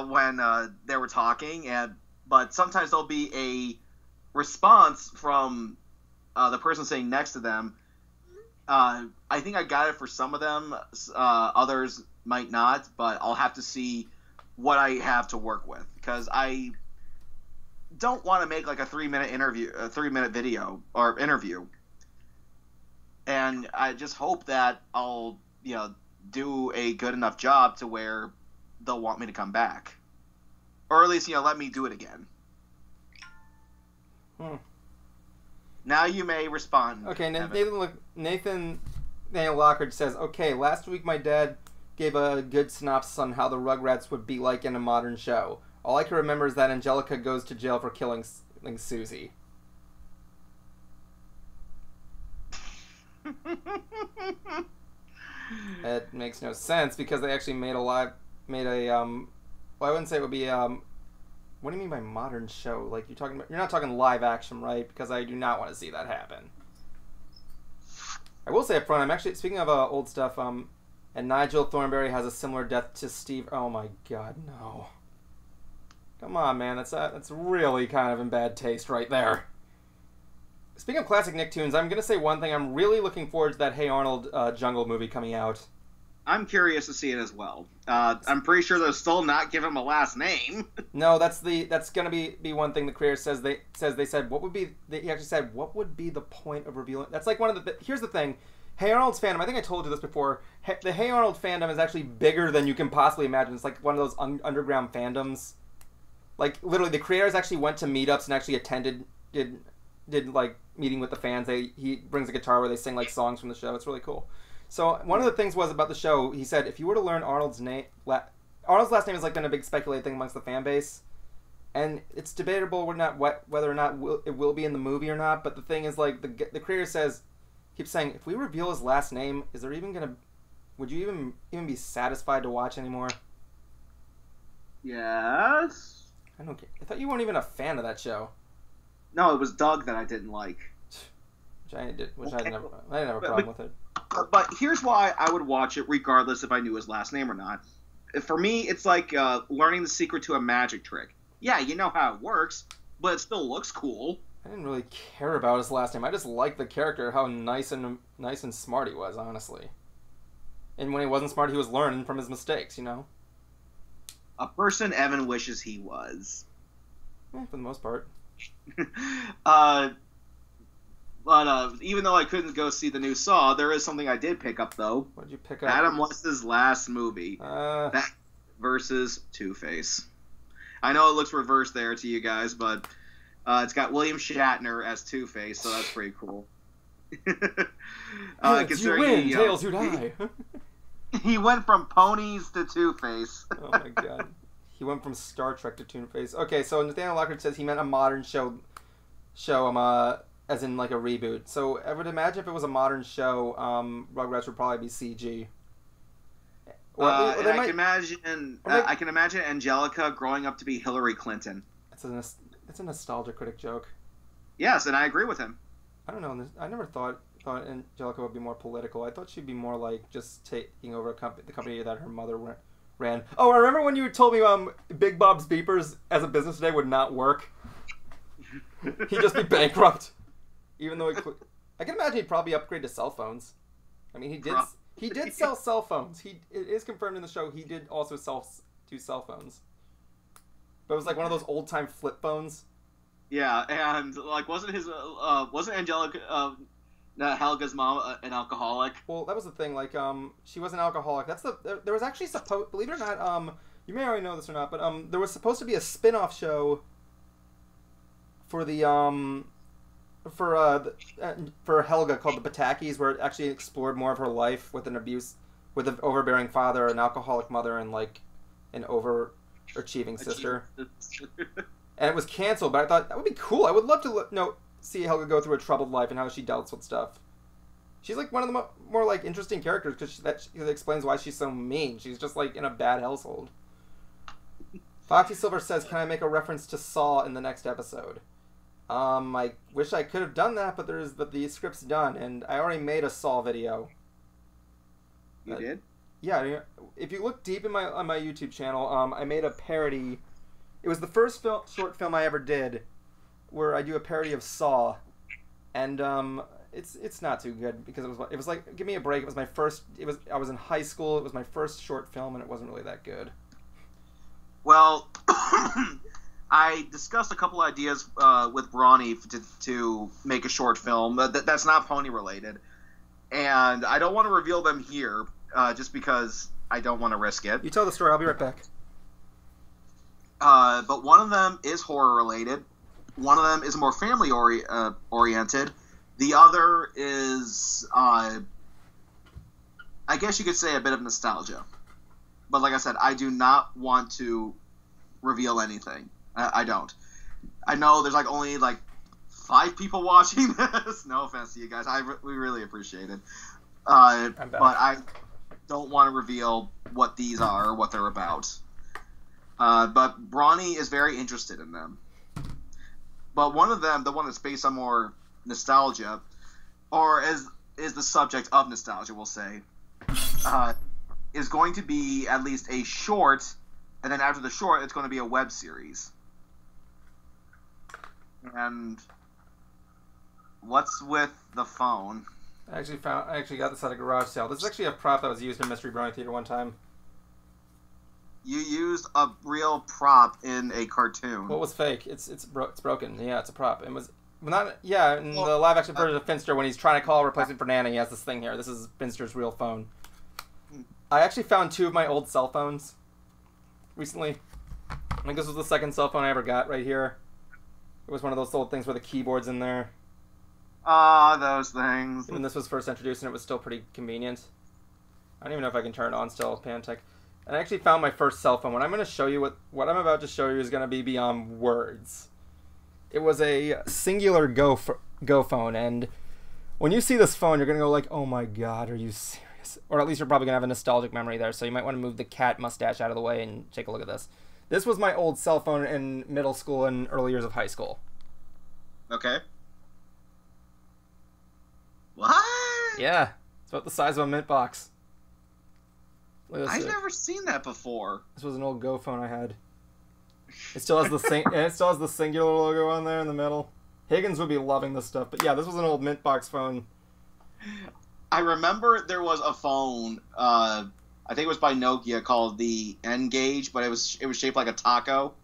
when they were talking, but sometimes there'll be a response from the person sitting next to them. I think I got it for some of them. Others might not, but I'll have to see what I have to work with because I don't want to make like a 3-minute video or interview. And I just hope that I'll, do a good enough job to where they'll want me to come back. Or at least, let me do it again. Now you may respond. Okay, Evan. Nathan Daniel Lockhart says, okay, last week my dad gave a good synopsis on how the Rugrats would be like in a modern show. All I can remember is that Angelica goes to jail for killing Susie. It makes no sense because they actually made a well, I wouldn't say it would be what do you mean by modern show? Like you're not talking live action, right? Because I do not want to see that happen. I will say up front, I'm actually speaking of old stuff. And Nigel Thornberry has a similar death to Steve. Oh my God, no! Come on, man, that's really kind of in bad taste right there. Speaking of classic Nicktoons, I'm gonna say one thing. I'm really looking forward to that Hey Arnold Jungle movie coming out. I'm curious to see it as well. I'm pretty sure they'll still not give him a last name. No, that's gonna be one thing the creator says. They said what would be. He actually said what would be the point of revealing. That's like one of the. Here's the thing. Hey Arnold's fandom. I think I told you this before. The Hey Arnold fandom is actually bigger than you can possibly imagine. It's like one of those underground fandoms. Like literally, the creators actually went to meetups and actually attended. Did like meeting with the fans. He brings a guitar where they sing like songs from the show. It's really cool. So one of the things was about the show. He said if you were to learn Arnold's name, Arnold's last name has like been a big speculated thing amongst the fan base, and it's debatable whether or not it will be in the movie or not. But the thing is, like the creator keeps saying if we reveal his last name, is there even gonna? Would you even be satisfied to watch anymore? Yes. I don't care. I thought you weren't even a fan of that show. No, it was Doug that I didn't like. I didn't have a problem with it. But here's why I would watch it regardless if I knew his last name or not. For me, it's like learning the secret to a magic trick. Yeah, you know how it works, but it still looks cool. I didn't really care about his last name. I just liked the character, how nice and smart he was, honestly. And when he wasn't smart, he was learning from his mistakes, you know? A person Evan wishes he was. Yeah, for the most part. But even though I couldn't go see the new Saw, there is something I did pick up, though. What did you pick up? Adam West's last movie. Bat versus Two-Face. I know it looks reversed there to you guys, but it's got William Shatner as Two-Face, so that's pretty cool. Heads you win, tails you die. He went from ponies to Two-Face. Oh my God. He went from Star Trek to Two-Face. Okay, so Nathaniel Lockhart says he meant a modern show as in like a reboot. So I would imagine if it was a modern show, Rugrats would probably be CG. I can imagine Angelica growing up to be Hillary Clinton. It's a nostalgia critic joke. Yes, and I agree with him. I don't know. I never thought Angelica would be more political. I thought she'd be more like just taking over the company that her mother ran. Oh, I remember when you told me Big Bob's Beepers as a business today would not work. He'd just be bankrupt. Even though I can imagine he'd probably upgrade to cell phones. I mean, he did sell cell phones. It is confirmed in the show he did also do cell phones. But it was like one of those old time flip phones. Yeah, and like wasn't Angelica Helga's mom an alcoholic? Well, that was the thing. Like she was an alcoholic. There was actually believe it or not, you may already know this or not, but there was supposed to be a spin-off show for the for Helga called The Patakis, where it actually explored more of her life with an overbearing father, an alcoholic mother, and like an overachieving sister. And it was canceled, but I thought that would be cool. I would love to see Helga go through a troubled life and how she deals with stuff. She's like one of the more like interesting characters because that explains why she's so mean. She's just like in a bad household. Foxy Silver says, "Can I make a reference to Saw in the next episode?" I wish I could have done that, but the script's done, and I already made a Saw video. You did? Yeah. If you look deep on my YouTube channel, I made a parody. It was the first short film I ever did, where I do a parody of Saw, and it's not too good because it was like, give me a break. It was my first. I was in high school. It was my first short film, and it wasn't really that good. Well. I discussed a couple ideas with Brony to make a short film that's not pony related, and I don't want to reveal them here just because I don't want to risk it. You tell the story. I'll be right back. But one of them is horror related, One of them is more family oriented. The other is, I guess you could say, a bit of nostalgia. But like I said, I do not want to reveal anything. I don't. I know there's only 5 people watching this. No offense to you guys. We really appreciate it. But I don't want to reveal what these are or what they're about. But Brony is very interested in them. But one of them, the one that's based on more nostalgia, or is the subject of nostalgia, we'll say, is going to be at least a short, and then after the short, it's going to be a web series. And what's with the phone? I actually got this at a garage sale. This is actually a prop that was used in Mystery Brony Theater one time. You used a real prop in a cartoon. What was fake? It's broken. Yeah, it's a prop. It was not. Yeah, in the live action version of Finster, when he's trying to call a replacement for Nana, he has this thing here. This is Finster's real phone. I actually found 2 of my old cell phones recently. I think this was the second cell phone I ever got right here. It was one of those old things where the keyboard's in there. Ah, those things. When this was first introduced, and it was still pretty convenient. I don't even know if I can turn it on still, Pantech. And I actually found my first cell phone. What I'm going to show you, what I'm about to show you is going to be beyond words. It was a singular Go phone, and when you see this phone, you're going to go like, oh my god, are you serious? Or at least you're probably going to have a nostalgic memory there, so you might want to move the cat mustache out of the way and take a look at this. This was my old cell phone in middle school and early years of high school. Okay. What? Yeah, it's about the size of a mint box. I've never seen that before. This was an old Go phone I had. It still has the singular logo on there in the middle. Higgins would be loving this stuff, but yeah, this was an old mint box phone. I remember there was a phone. I think it was by Nokia, called the N-Gage, but it was shaped like a taco.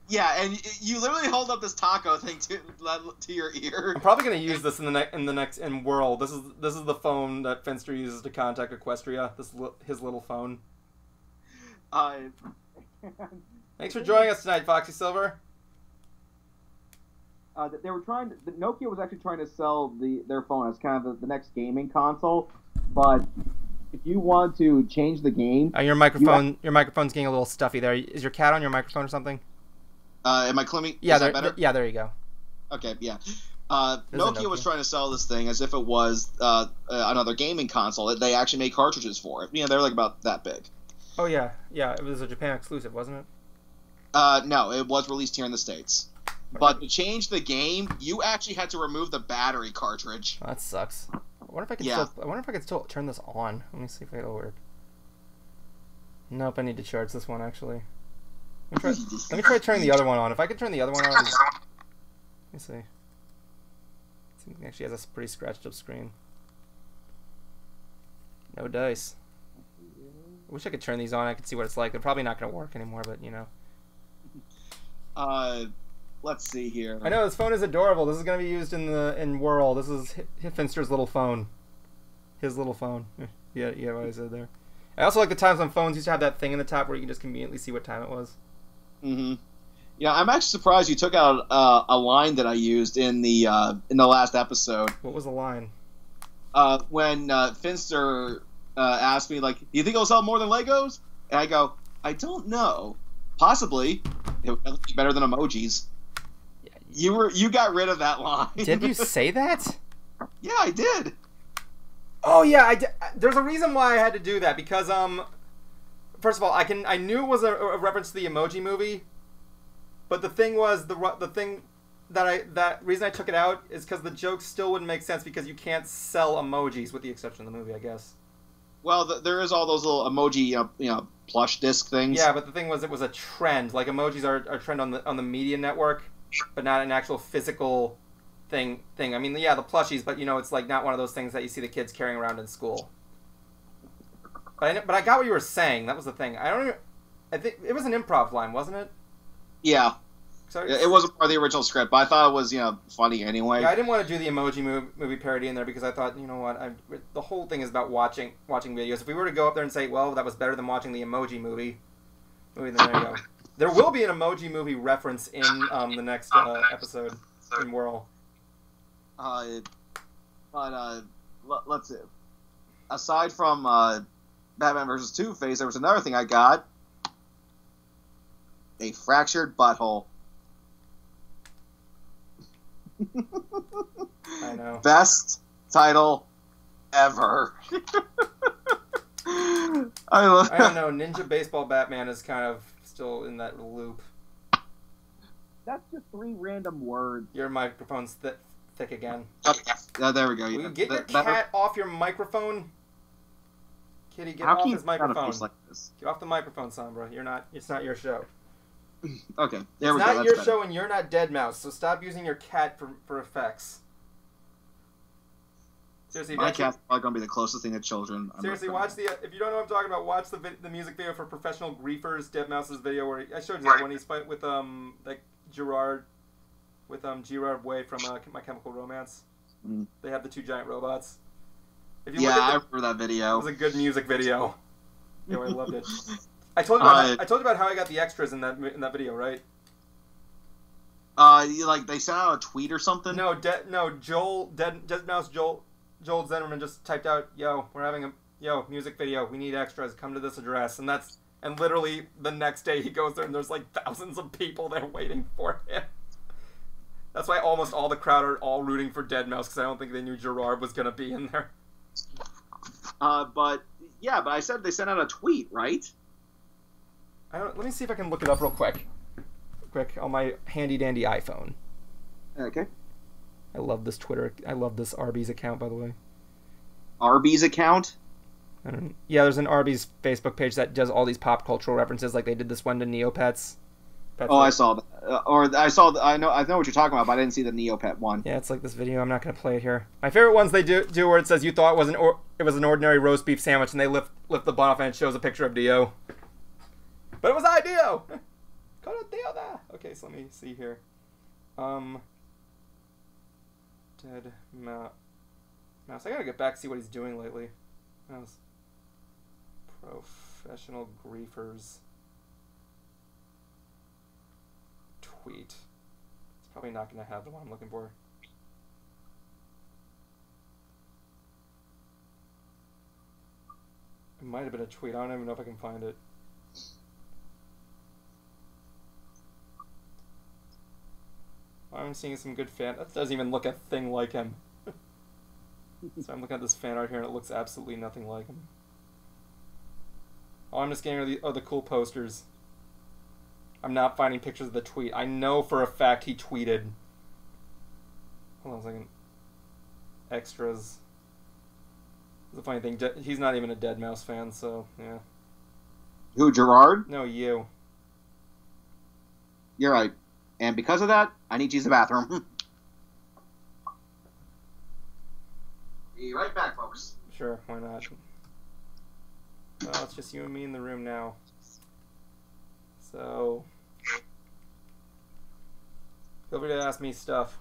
Yeah, and you literally hold up this taco thing to your ear. I'm probably going to use this in World. This is the phone that Finster uses to contact Equestria. His little phone. Thanks for joining us tonight, Foxy Silver. Nokia was actually trying to sell their phone as kind of the next gaming console, but if you want to change the game, your microphone's getting a little stuffy there. Is your cat on your microphone or something? Am I climbing? Yeah, is that better? Yeah, there you go. Okay, yeah. Nokia was trying to sell this thing as if it was another gaming console. They actually made cartridges for it. They're about that big. Oh yeah. It was a Japan exclusive, wasn't it? No, it was released here in the States. But to change the game, you actually had to remove the battery cartridge. Oh, that sucks. I wonder if I can still turn this on. Let me see if it'll work. Nope, I need to charge this one actually. Let me try turning the other one on. If I can turn the other one on, let me see. It actually has a pretty scratched up screen. No dice. I wish I could turn these on. I could see what it's like. They're probably not going to work anymore, but you know. Let's see here. I know this phone is adorable. This is going to be used in Whirl. This is Finster's little phone. His little phone. Yeah, what I said there. I also like the times on phones used to have that thing in the top where you can just conveniently see what time it was. Mm-hmm. Yeah, I'm actually surprised you took out a line that I used in the last episode. What was the line? When Finster asked me, do you think it'll sell more than Legos? And I go, I don't know. Possibly. It would be better than emojis. You got rid of that line. Did you say that? Yeah, I did. Oh yeah, there's a reason why I had to do that because first of all, I knew it was a reference to the Emoji Movie, but the thing was the thing that reason I took it out is because the joke still wouldn't make sense because you can't sell emojis with the exception of the movie, I guess. Well, there is all those little emoji, plush disc things. Yeah, but the thing was, it was a trend. Like emojis are a trend on the media network, but not an actual physical thing. I mean, yeah, the plushies, but it's like not one of those things that you see the kids carrying around in school. But I got what you were saying. That was the thing. I think it was an improv line, wasn't it? Yeah. It wasn't part of the original script, but I thought it was, funny anyway. Yeah, I didn't want to do the Emoji movie parody in there because I thought, you know what, the whole thing is about watching videos. If we were to go up there and say, well, that was better than watching the Emoji movie, then there you go. There will be an Emoji Movie reference in the next episode in Whirl. Let's see. Aside from Batman vs. Two-Face, there was another thing I got. A fractured butthole. I know. Best title ever. I don't know. Ninja Baseball Batman is kind of still in that loop. That's just 3 random words. Your microphone's thick again. There we go. Will you get your cat off your microphone? Kitty, get off his microphone. Like this? Get off the microphone, Sombra. It's not your show. Okay, there we go. It's not your better. show, and you're not Deadmau5, so stop using your cat for effects. Seriously, my cat's probably gonna be the closest thing to children. Seriously, watch the. If you don't know what I'm talking about, watch the music video for Professional Griefers, Deadmau5's video where I showed you that when he's fighting with like Gerard, with Gerard Way from My Chemical Romance. Mm. They have the 2 giant robots. If you I remember that video. It was a good music video. I loved it. I told you about how I got the extras in that video, right? They sent out a tweet or something. No, Deadmau5 Joel Zennerman just typed out, "Yo, we're having a music video. We need extras. Come to this address." And literally the next day he goes there and there's like thousands of people there waiting for him. That's why almost all the crowd are all rooting for Deadmau5 because I don't think they knew Gerard was gonna be in there. But I said they sent out a tweet, right? Let me see if I can look it up real quick. On my handy dandy iPhone. Okay. I love this Twitter. I love this Arby's account, by the way. Arby's account? There's an Arby's Facebook page that does all these pop cultural references, like they did this one to Neopets. I saw that. I know what you're talking about, but I didn't see the Neopet one. Yeah, it's like this video. I'm not gonna play it here. My favorite ones they do where it says you thought it was an ordinary roast beef sandwich, and they lift the bun off and it shows a picture of Dio. But it was I, Dio. Dio there. Okay, so let me see here. Deadmau5. I gotta get back to see what he's doing lately. Mouse. Professional Griefers. Tweet. It's probably not gonna have the one I'm looking for. It might have been a tweet. I don't even know if I can find it. I'm seeing some good fan. That doesn't even look a thing like him. So I'm looking at this fan art here, and it looks absolutely nothing like him. All I'm just getting are the cool posters. I'm not finding pictures of the tweet. I know for a fact he tweeted. Hold on a second. Extras. The funny thing, he's not even a Deadmau5 fan, so yeah. Who, Gerard? No, you. You're right. And because of that, I need to use the bathroom. Be right back, folks. Sure, why not? Well, it's just you and me in the room now. So, feel free to ask me stuff.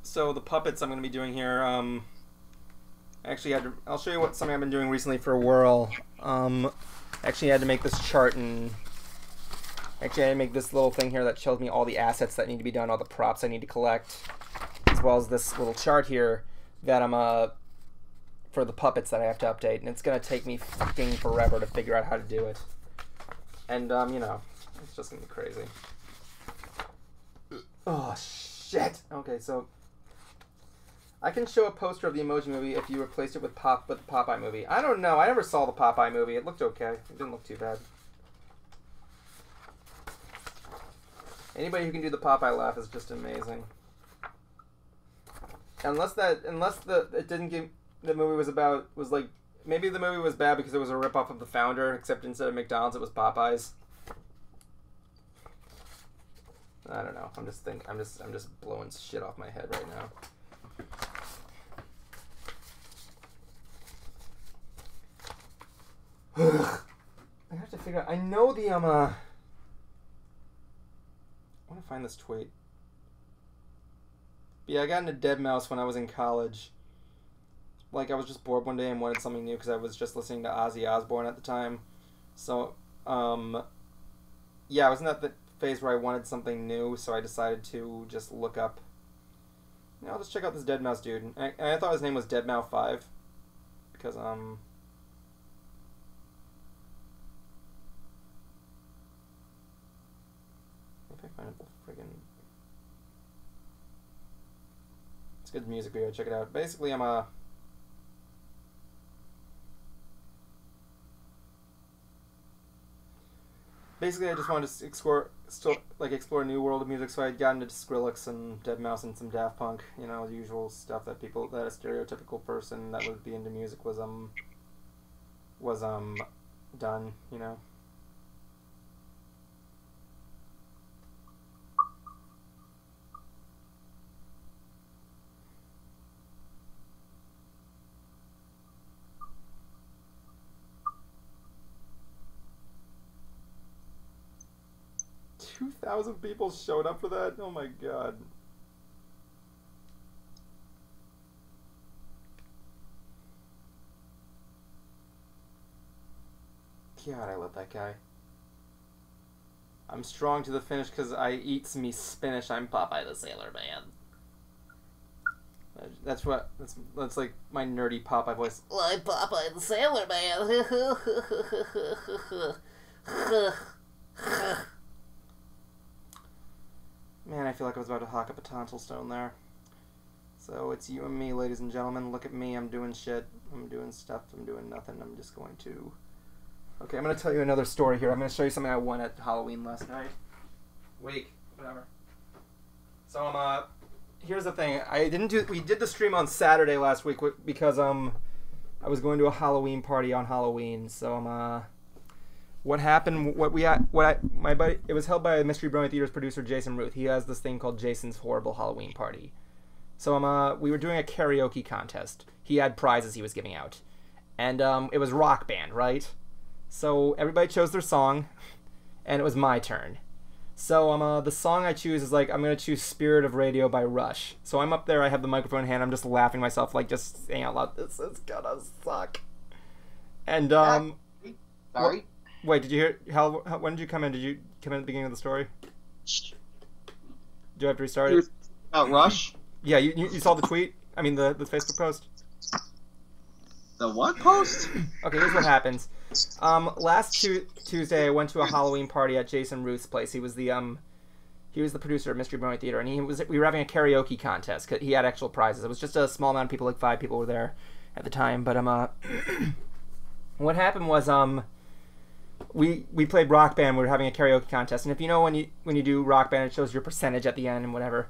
So the puppets I'm going to be doing here, actually I'll show you something I've been doing recently for Whirl. Actually I had to make this chart, and actually I had to make this little thing here that shows me all the assets that need to be done, all the props I need to collect, as well as this little chart here that I'm for the puppets that I have to update, and it's gonna take me fucking forever to figure out how to do it. And you know, it's just gonna be crazy. Oh shit. Okay, so I can show a poster of the Emoji Movie if you replaced it with the Popeye movie. I don't know. I never saw the Popeye movie. It looked okay. It didn't look too bad. Anybody who can do the Popeye laugh is just amazing. Unless it didn't give the movie was like maybe the movie was bad because it was a ripoff of The Founder, except instead of McDonald's it was Popeyes. I don't know. I'm just blowing shit off my head right now. I have to figure out. I know the I want to find this tweet. But yeah, I got into Deadmau5 when I was in college. like I was just bored one day and wanted something new because I was just listening to Ozzy Osbourne at the time. So, yeah, I was in that phase where I wanted something new, so I decided to just look up. I'll just check out this deadmau5 dude. And I thought his name was deadmau5 because if I find the friggin'. It's good music video. Check it out. Basically, Basically, I just wanted to explore a new world of music, so I had gotten into FRYLOCKS and deadmau5 and some Daft Punk, you know, the usual stuff that a stereotypical person that would be into music was done, you know. 2,000 people showed up for that? Oh my god. God, I love that guy. I'm strong to the finish because I eats me spinach. I'm Popeye the Sailor Man. That's like my nerdy Popeye voice. I'm Popeye the Sailor Man. Man, I feel like I was about to hawk up a tonsil stone there. So it's you and me, ladies and gentlemen. Look at me. I'm doing shit. I'm doing stuff. I'm doing nothing. I'm just going to... Okay, I'm going to tell you another story here. I'm going to show you something I won at Halloween last night. Week. Whatever. So, here's the thing. We did the stream on Saturday last week because, I was going to a Halloween party on Halloween. So, what happened, my buddy, it was held by Mystery Brony Theater's producer, Jason Ruth. He has this thing called Jason's Horrible Halloween Party. So, we were doing a karaoke contest. He had prizes he was giving out. And, it was Rock Band, right? So, everybody chose their song, and it was my turn. So, the song I choose is, like, I'm gonna choose Spirit of Radio by Rush. So, I'm up there, I have the microphone in hand, I'm just laughing myself, like, just saying out loud, this is gonna suck. And, Sorry? Wait, did you hear, when did you come in? Did you come in at the beginning of the story? Do I have to restart it? Rush? Yeah, you saw the tweet? I mean, the Facebook post? The what post? Okay, here's what happens. Last Tuesday, I went to a Halloween party at Jason Ruth's place. He was the producer of Mystery Brony Theater, and we were having a karaoke contest. 'Cause he had actual prizes. It was just a small amount of people, like 5 people were there at the time. But what happened was we played Rock Band. We were having a karaoke contest, and if you know when you do Rock Band, it shows your percentage at the end and whatever.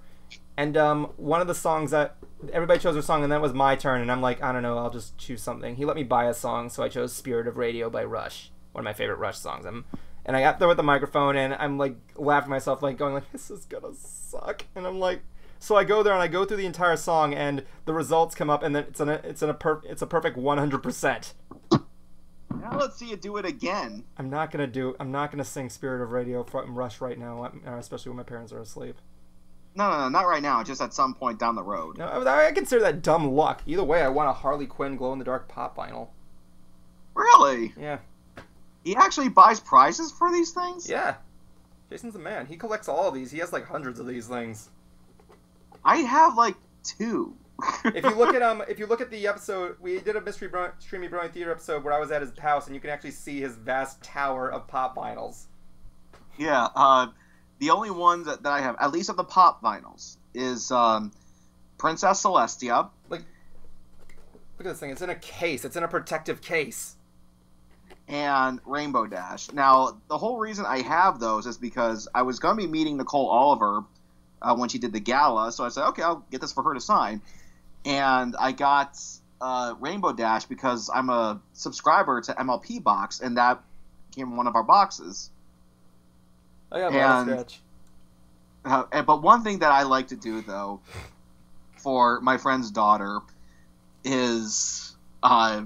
And one of the songs that everybody chose their song, and that was my turn. And I'm like, I don't know, I'll just choose something. He let me buy a song, so I chose "Spirit of Radio" by Rush, one of my favorite Rush songs. And I got there with the microphone, and I'm like laughing to myself, like going like, this is gonna suck. And I'm like, so I go there and I go through the entire song, and the results come up, and then it's a perfect 100%. Now let's see you do it again. I'm not gonna sing "Spirit of Radio" from Rush right now, especially when my parents are asleep. No, not right now. Just at some point down the road. No, I consider that dumb luck. Either way, I won a Harley Quinn glow-in-the-dark pop vinyl. Really? Yeah. He actually buys prizes for these things? Yeah. Jason's a man. He collects all of these. He has like hundreds of these things. I have like 2. If you look at the episode, we did a MySTREAMy Brony Theater episode where I was at his house, and you can actually see his vast tower of pop vinyls. Yeah. The only ones that I have, at least of the pop vinyls, is Princess Celestia. Like, look at this thing. It's in a case. It's in a protective case. And Rainbow Dash. Now, the whole reason I have those is because I was going to be meeting Nicole Oliver when she did the gala. So I said, okay, I'll get this for her to sign. And I got Rainbow Dash because I'm a subscriber to MLP Box, and that came in one of our boxes. I got a scratch. But one thing that I like to do, though, for my friend's daughter is a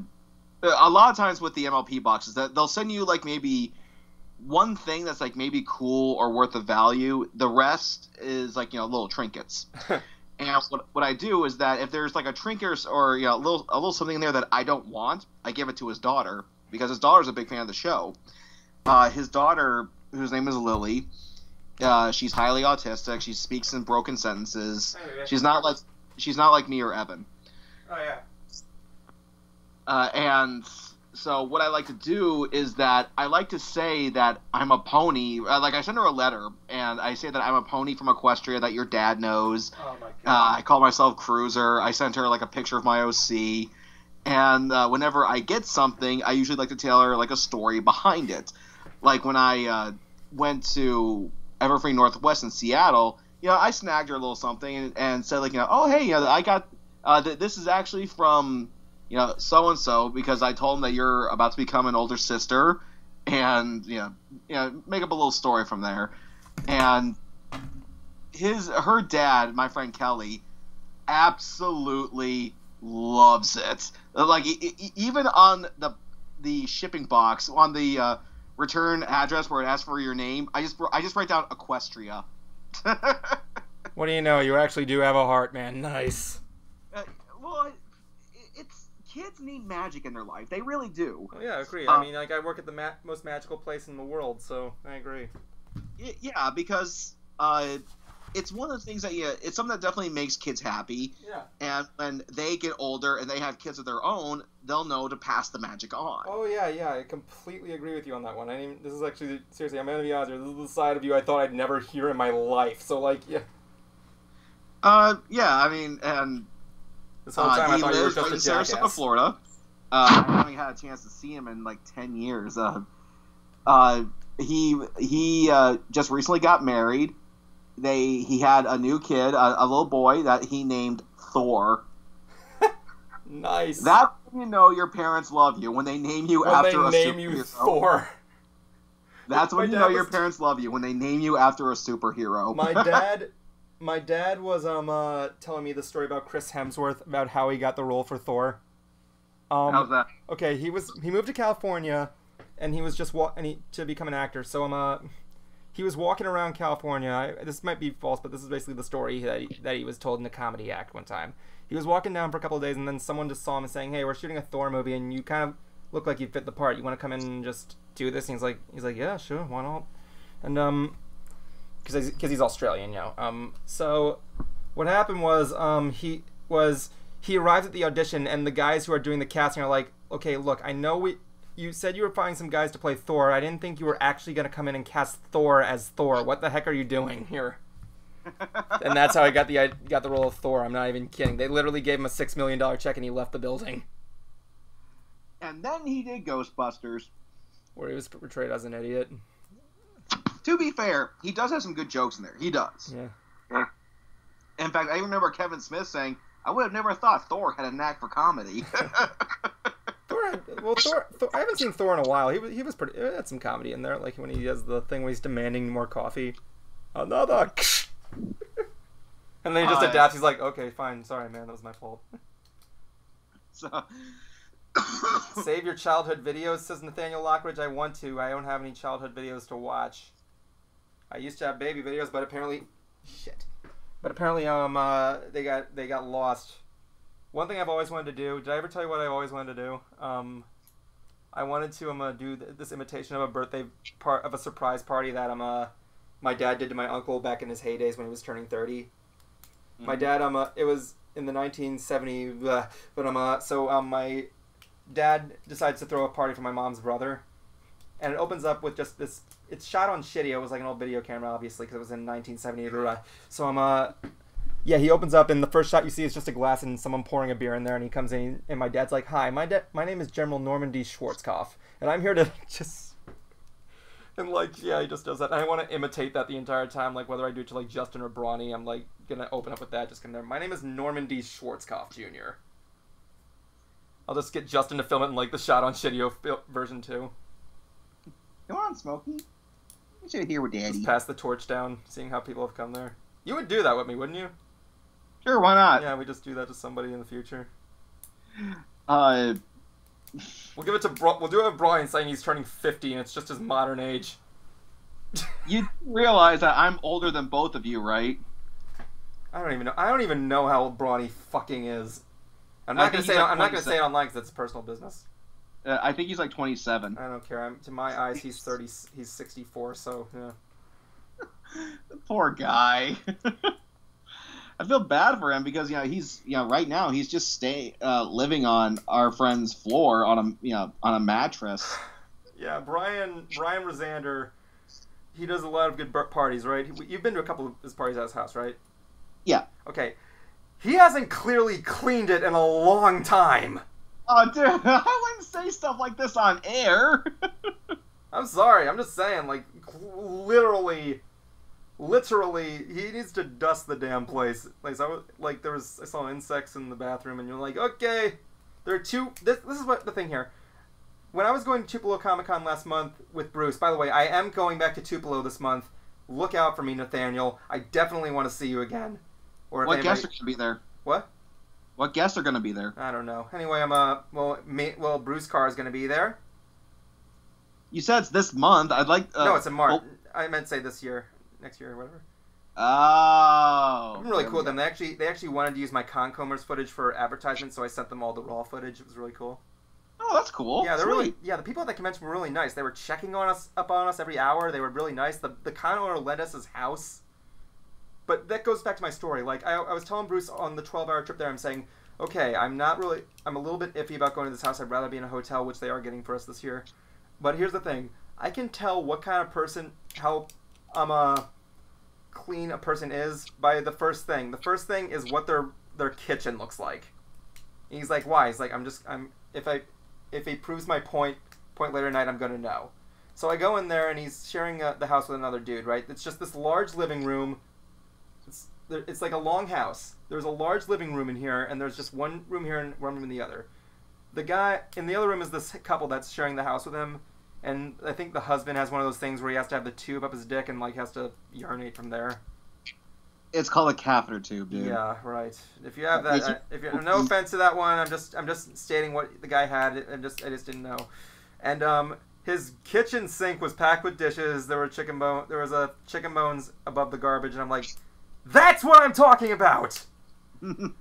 lot of times with the MLP boxes, that they'll send you like maybe one thing that's like maybe cool or worth of value. The rest is like, little trinkets. And what I do is that if there's like a trinket or a little something in there that I don't want, I give it to his daughter because his daughter's a big fan of the show. His daughter, whose name is Lily, she's highly autistic. She speaks in broken sentences. She's not like me or Evan. Oh yeah. And so what I like to do is that I like to say that I'm a pony. Like I send her a letter, and I say that I'm a pony from Equestria that your dad knows. Oh my god. I call myself Cruiser. I sent her like a picture of my OC. And whenever I get something, I usually like to tell her like a story behind it. Like when I went to Everfree Northwest in Seattle, I snagged her a little something and said like, oh hey, I got this is actually from so and so because I told him that you're about to become an older sister, and make up a little story from there. And her dad, my friend Kelly, absolutely loves it. Like even on the shipping box on the return address where it asks for your name, I just write down Equestria. What do you know? You actually do have a heart, man. Nice. Well, it's kids need magic in their life. They really do. Oh, yeah, I agree. I mean, like I work at the most magical place in the world, so I agree. Yeah, because it's one of the things that it's something that definitely makes kids happy. Yeah. And when they get older and they have kids of their own, they'll know to pass the magic on. Oh yeah, I completely agree with you on that one. This is actually seriously, I'm gonna be honest here. This is the side of you I thought I'd never hear in my life. So like, yeah. Yeah, I mean, and this whole time I thought you were just a jackass. Sarasota, Florida. I haven't had a chance to see him in like 10 years. He just recently got married. He had a new kid, a little boy that he named Thor. Nice. That's when you know your parents love you, when they name you after a superhero. When they name you Thor. That's when you know your parents love you, when they name you after a superhero. My dad was telling me the story about Chris Hemsworth, about how he got the role for Thor. How's that? Okay, he moved to California, and he was just to become an actor. So he was walking around California. This might be false, but this is basically the story that he was told in a comedy act one time. He was walking down for a couple of days, and then someone just saw him and saying, "Hey, we're shooting a Thor movie, and you kind of look like you fit the part. You want to come in and just do this?" And he's like, "Yeah, sure, why not?" And because he's Australian, So what happened was he arrived at the audition, and the guys who are doing the casting are like, "Okay, look, I know you said you were finding some guys to play Thor. I didn't think you were actually going to come in and cast Thor as Thor. What the heck are you doing here?" And that's how I got the role of Thor. I'm not even kidding. They literally gave him a $6 million check, and he left the building. And then he did Ghostbusters, where he was portrayed as an idiot. To be fair, he does have some good jokes in there. He does. Yeah. In fact, I remember Kevin Smith saying, "I would have never thought Thor had a knack for comedy." Thor. I haven't seen Thor in a while. He was pretty. He had some comedy in there, like when he does the thing where he's demanding more coffee. Another. And then he just adapts. He's like, "Okay, fine. Sorry, man. That was my fault." So. Save your childhood videos, says Nathaniel Lockridge. I want to. I don't have any childhood videos to watch. I used to have baby videos, but apparently, they got lost. One thing I've always wanted to do. Did I ever tell you what I always wanted to do? I wanted to do this imitation of a surprise party that my dad did to my uncle back in his heydays when he was turning 30. Mm-hmm. My dad it was in the 1970s, but my dad decides to throw a party for my mom's brother, and it opens up with just this. It's shot on shitty. It was like an old video camera, obviously, because it was in 1970. So he opens up, and the first shot you see is just a glass and someone pouring a beer in there, and he comes in, and my dad's like, "Hi, my name is General Norman D. Schwarzkopf, and I'm here to just," and he just does that. And I want to imitate that the entire time, like whether I do it to like Justin or Brony, I'm like gonna open up with that. Just my name is Norman D. Schwarzkopf Jr. I'll just get Justin to film it in like the shot on shitty version too. Come on, Smokey. You should here with Daddy. Just pass the torch down, seeing how people have come there. You would do that with me, wouldn't you? Sure, why not? Yeah, we just do that to somebody in the future. We'll give it to we'll do it with Brian saying he's turning 50 and it's just his modern age. You realize that I'm older than both of you, right? I don't even know how old Brony fucking is. I'm not gonna say it online because it's personal business. I think he's like 27. I don't care. To my eyes, he's 30. He's 64. So yeah. Poor guy. I feel bad for him because he's right now he's just living on our friend's floor on a mattress. Yeah, Brian Rosander, he does a lot of good parties, right? You've been to a couple of his parties at his house, right? Yeah. Okay. He hasn't clearly cleaned it in a long time. Oh, dude, I wouldn't say stuff like this on air. I'm sorry. I'm just saying, like, literally, he needs to dust the damn place. Like, I saw insects in the bathroom, and you're like, okay, there are two. This is what the thing here. When I was going to Tupelo Comic-Con last month with Bruce, by the way, I am going back to Tupelo this month. Look out for me, Nathaniel. I definitely want to see you again. Or what guests are going to be there? What? What guests are going to be there? I don't know. Anyway, Bruce Carr is going to be there. You said it's this month. I'd like. No, it's in March. I meant to say this year, next year, or whatever. Oh. I'm really cool with them. They actually wanted to use my Concombers footage for advertisement, so I sent them all the raw footage. It was really cool. Oh, that's cool. Yeah, the people at the convention were really nice. They were checking up on us every hour. They were really nice. The con owner lent us his house. But that goes back to my story. Like, I was telling Bruce on the 12-hour trip there, I'm saying, okay, I'm a little bit iffy about going to this house. I'd rather be in a hotel, which they are getting for us this year. But here's the thing. I can tell what kind of person, how clean a person is by the first thing. The first thing is what their kitchen looks like. And he's like, why? He's like, if he proves my point later tonight, I'm going to know. So I go in there, and he's sharing the house with another dude, right? It's just this large living room. It's like a long house. There's a large living room in here, and there's just one room here and one room in the other. The guy in the other room is this couple that's sharing the house with him, and I think the husband has one of those things where he has to have the tube up his dick and like has to urinate from there. It's called a catheter tube, dude. Yeah, right. If you have that, no offense to that one, I'm just stating what the guy had. I just didn't know. And his kitchen sink was packed with dishes. There was a chicken bones above the garbage, and I'm like, that's what I'm talking about! And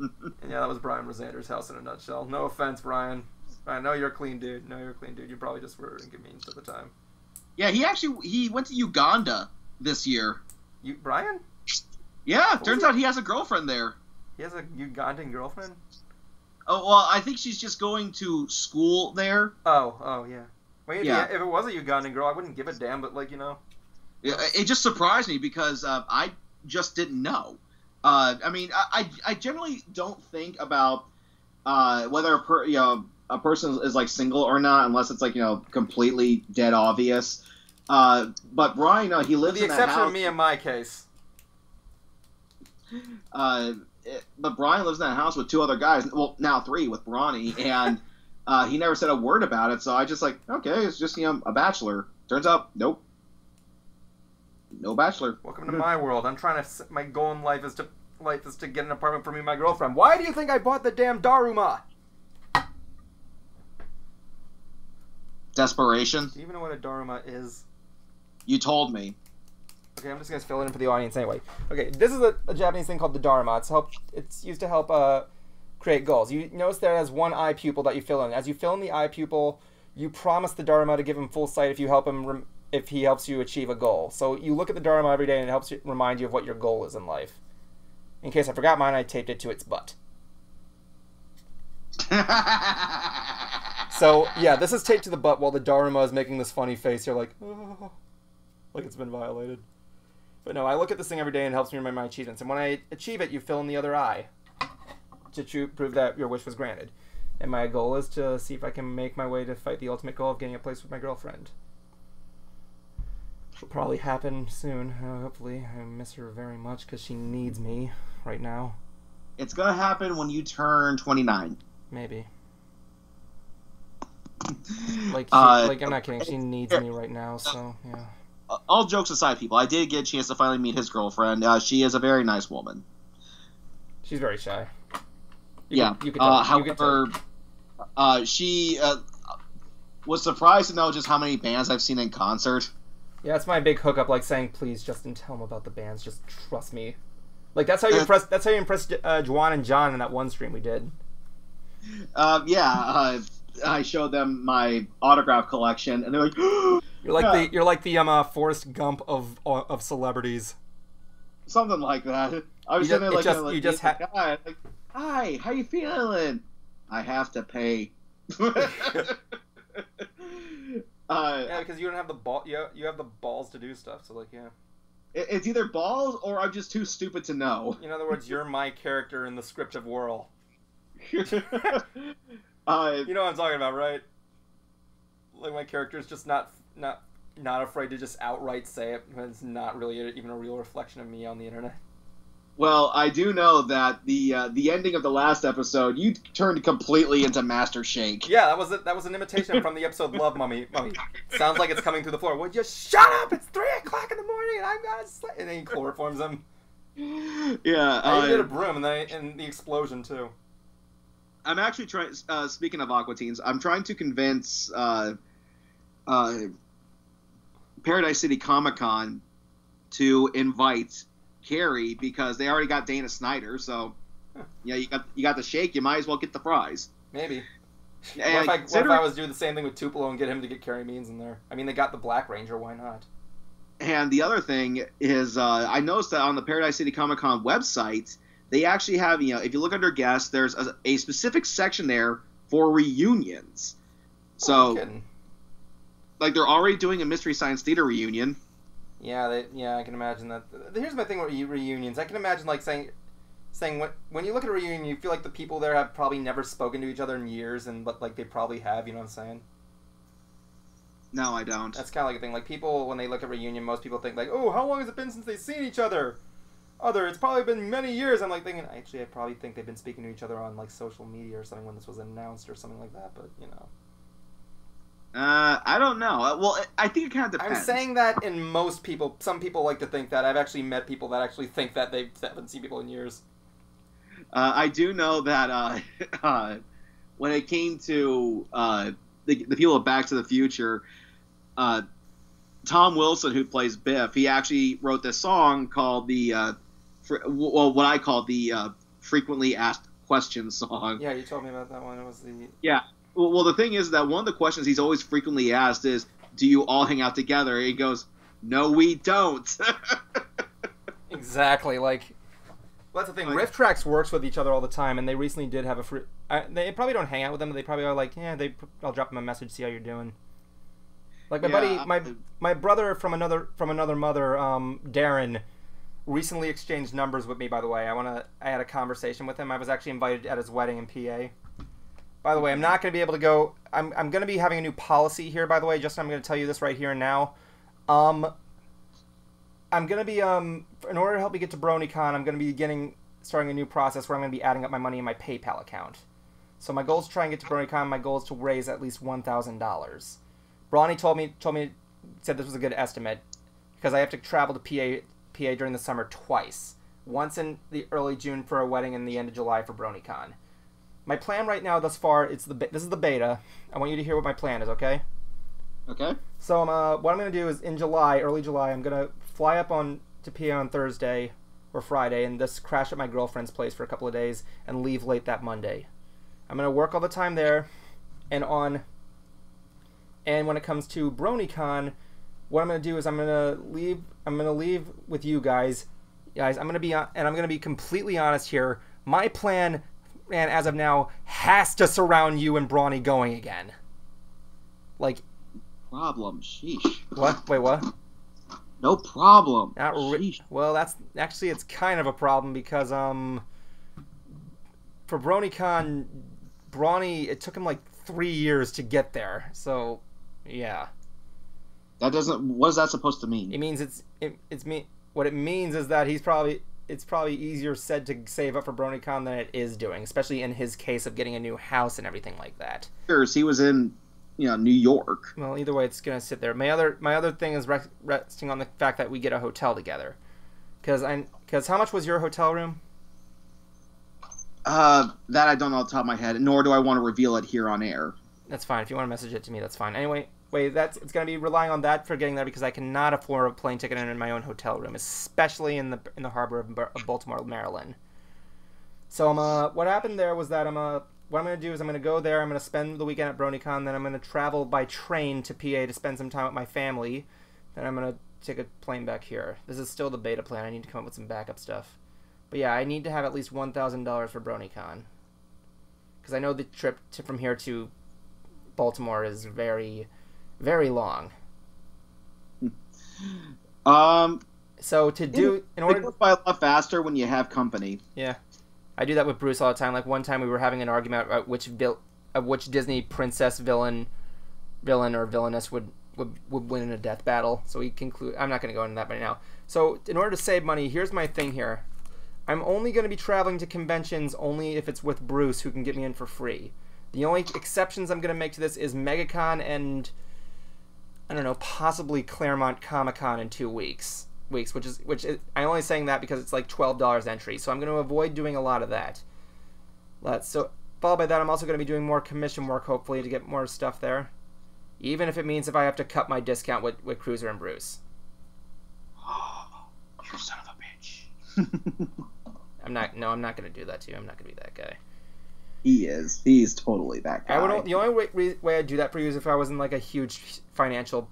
yeah, that was Brian Rosander's house in a nutshell. No offense, Brian. I know you're a clean dude. You probably just were inconvenienced at the time. Yeah, he went to Uganda this year. Brian? Yeah, turns out he has a girlfriend there. He has a Ugandan girlfriend? Oh, well, I think she's just going to school there. Oh, yeah. Well, yeah. If it was a Ugandan girl, I wouldn't give a damn, but, like, Yeah, it just surprised me because I just didn't know. I mean, I generally don't think about whether a person is like single or not unless it's like completely dead obvious. But Brian, he lives in that house. The exception of me in my case. But Brian lives in that house with two other guys. Well, now three with Brony, and he never said a word about it. So I just like, okay, it's just a bachelor. Turns out, nope. No bachelor. Welcome to my world. I'm trying to. My goal in life is to get an apartment for me and my girlfriend. Why do you think I bought the damn Daruma? Desperation. Do you even know what a Daruma is? You told me. Okay, I'm just gonna fill it in for the audience anyway. Okay, this is a Japanese thing called the Dharma. It's used to help create goals. You notice there has one eye pupil that you fill in. As you fill in the eye pupil, you promise the Dharma to give him full sight if he helps you achieve a goal. So you look at the Dharma every day, and it helps you remind you of what your goal is in life. In case I forgot mine, I taped it to its butt. So yeah, this is taped to the butt while the Dharma is making this funny face. You're like, oh, like it's been violated. But no, I look at this thing every day and it helps me remember my achievements. And when I achieve it, you fill in the other eye to prove that your wish was granted. And my goal is to see if I can make my way to fight the ultimate goal of getting a place with my girlfriend. It'll probably happen soon, hopefully. I miss her very much because she needs me right now. It's going to happen when you turn 29. Maybe. I'm not kidding. She needs me right now, so, yeah. All jokes aside, people, I did get a chance to finally meet his girlfriend. She is a very nice woman. She's very shy. However, she was surprised to know just how many bands I've seen in concert. Yeah, it's my big hookup, like saying, please, Justin, tell him about the bands. Just trust me. Like that's how you impressed. That's how you impressed Juan and John in that one stream we did. I showed them my autograph collection, and they're like, "You're like the Forrest Gump of celebrities." Something like that. I was sitting there like, guy, like, "Hi, how you feeling?" I have to pay. Yeah, because you don't have the ball. You have the balls to do stuff. So like, yeah. It's either balls or I'm just too stupid to know. In other words, you're my character in the script of Whirl. You know what I'm talking about, right? Like my character is just not afraid to just outright say it when it's not really even a real reflection of me on the internet. Well, I do know that the ending of the last episode, you turned completely into Master Shake. Yeah, that was an imitation from the episode Love Mummy. Sounds like it's coming through the floor. Would you shut up? It's 3 o'clock in the morning and I'm gonna sleep. And then he chloroforms him. Yeah. I did a broom and the explosion too. I'm actually trying. Speaking of Aqua Teens, I'm trying to convince Paradise City Comic-Con to invite Carrie because they already got Dana Snyder. So, yeah, you got the Shake. You might as well get the fries. Maybe. What if I was doing the same thing with Tupelo and get him to get Carrie Means in there? I mean, they got the Black Ranger. Why not? And the other thing is, I noticed that on the Paradise City Comic-Con website, they actually have, if you look under guests, there's a specific section there for reunions. So, like, they're already doing a Mystery Science Theater reunion. Yeah, I can imagine that. Here's my thing with reunions. I can imagine, like, saying when you look at a reunion, you feel like the people there have probably never spoken to each other in years, but like they probably have. You know what I'm saying? No, I don't. That's kind of like a thing. Like people, when they look at reunion, most people think like, "Oh, how long has it been since they've seen each other?" It's probably been many years. I'm like thinking, actually, I probably think they've been speaking to each other on like social media or something when this was announced or something like that. But you know. I don't know. Well, I think it kind of depends. I'm saying that in most people. Some people like to think that. I've actually met people that actually think that they haven't seen people in years. I do know that when it came to the people of Back to the Future, Tom Wilson, who plays Biff, he actually wrote this song called what I call the Frequently Asked Questions song. Yeah, you told me about that one. It was the... Yeah. Well, the thing is that one of the questions he's always frequently asked is, do you all hang out together? And he goes, no, we don't. Exactly. Like, well, that's the thing. Like, Riff Tracks works with each other all the time, and they recently did have a free... they probably don't hang out with them, but they probably are like, yeah, I'll drop them a message, see how you're doing. Like, my buddy, my brother from another mother, Darren, recently exchanged numbers with me, by the way. I had a conversation with him. I was actually invited at his wedding in PA. By the way, I'm not going to be able to go... I'm going to be having a new policy here, by the way. Justin, I'm going to tell you this right here and now. I'm going to be... in order to help me get to BronyCon, I'm going to be starting a new process where I'm going to be adding up my money in my PayPal account. So my goal is to try and get to BronyCon. My goal is to raise at least $1,000. Bronny said this was a good estimate because I have to travel to PA during the summer twice. Once in the early June for a wedding and the end of July for BronyCon. My plan right now, thus far, this is the beta. I want you to hear what my plan is, okay? Okay. So what I'm going to do is in July, early July, I'm going to fly up to PA on Thursday or Friday and just crash at my girlfriend's place for a couple of days and leave late that Monday. I'm going to work all the time there, and when it comes to BronyCon, what I'm going to do is I'm going to leave with you guys. I'm going to be completely honest here. My plan, and as of now, has to surround you and Brony going again. Like, problem. Sheesh. What? Wait, what? No problem. Well, that's actually, it's kind of a problem because for BronyCon, Brony, it took him like 3 years to get there. So, yeah. What is that supposed to mean? It means what it means is that it's probably easier said to save up for BronyCon than it is doing, especially in his case of getting a new house and everything like that. He was in, New York. Well, either way, it's gonna sit there. My other thing is resting on the fact that we get a hotel together. Because how much was your hotel room? That I don't know off the top of my head, nor do I want to reveal it here on air. That's fine. If you want to message it to me, that's fine. Anyway, Wait, it's going to be relying on that for getting there because I cannot afford a plane ticket and in my own hotel room, especially in the harbor of Baltimore, Maryland. So what happened there was that what I'm going to do is I'm going to go there, I'm going to spend the weekend at BronyCon, then I'm going to travel by train to PA to spend some time with my family, then I'm going to take a plane back here. This is still the beta plan. I need to come up with some backup stuff. But yeah, I need to have at least $1,000 for BronyCon. Because I know the trip from here to Baltimore is very, very long. So to do... in order it goes by a lot faster when you have company. Yeah. I do that with Bruce all the time. Like one time we were having an argument about which Disney princess villain or villainess would win in a death battle. So we conclude. I'm not going to go into that right now. So in order to save money, here's my thing here. I'm only going to be traveling to conventions only if it's with Bruce, who can get me in for free. The only exceptions I'm going to make to this is MegaCon and I don't know, possibly Claremont Comic-Con in 2 weeks. Which is I'm only saying that because it's like $12 entry, so I'm going to avoid doing a lot of that. So followed by that, I'm also going to be doing more commission work, hopefully, to get more stuff there, even if it means if I have to cut my discount with Cruiser and Bruce. You son of a bitch. I'm not going to do that to you. I'm not going to be that guy. He is. He's totally that guy. The only way I'd do that for you is if I was in like a huge financial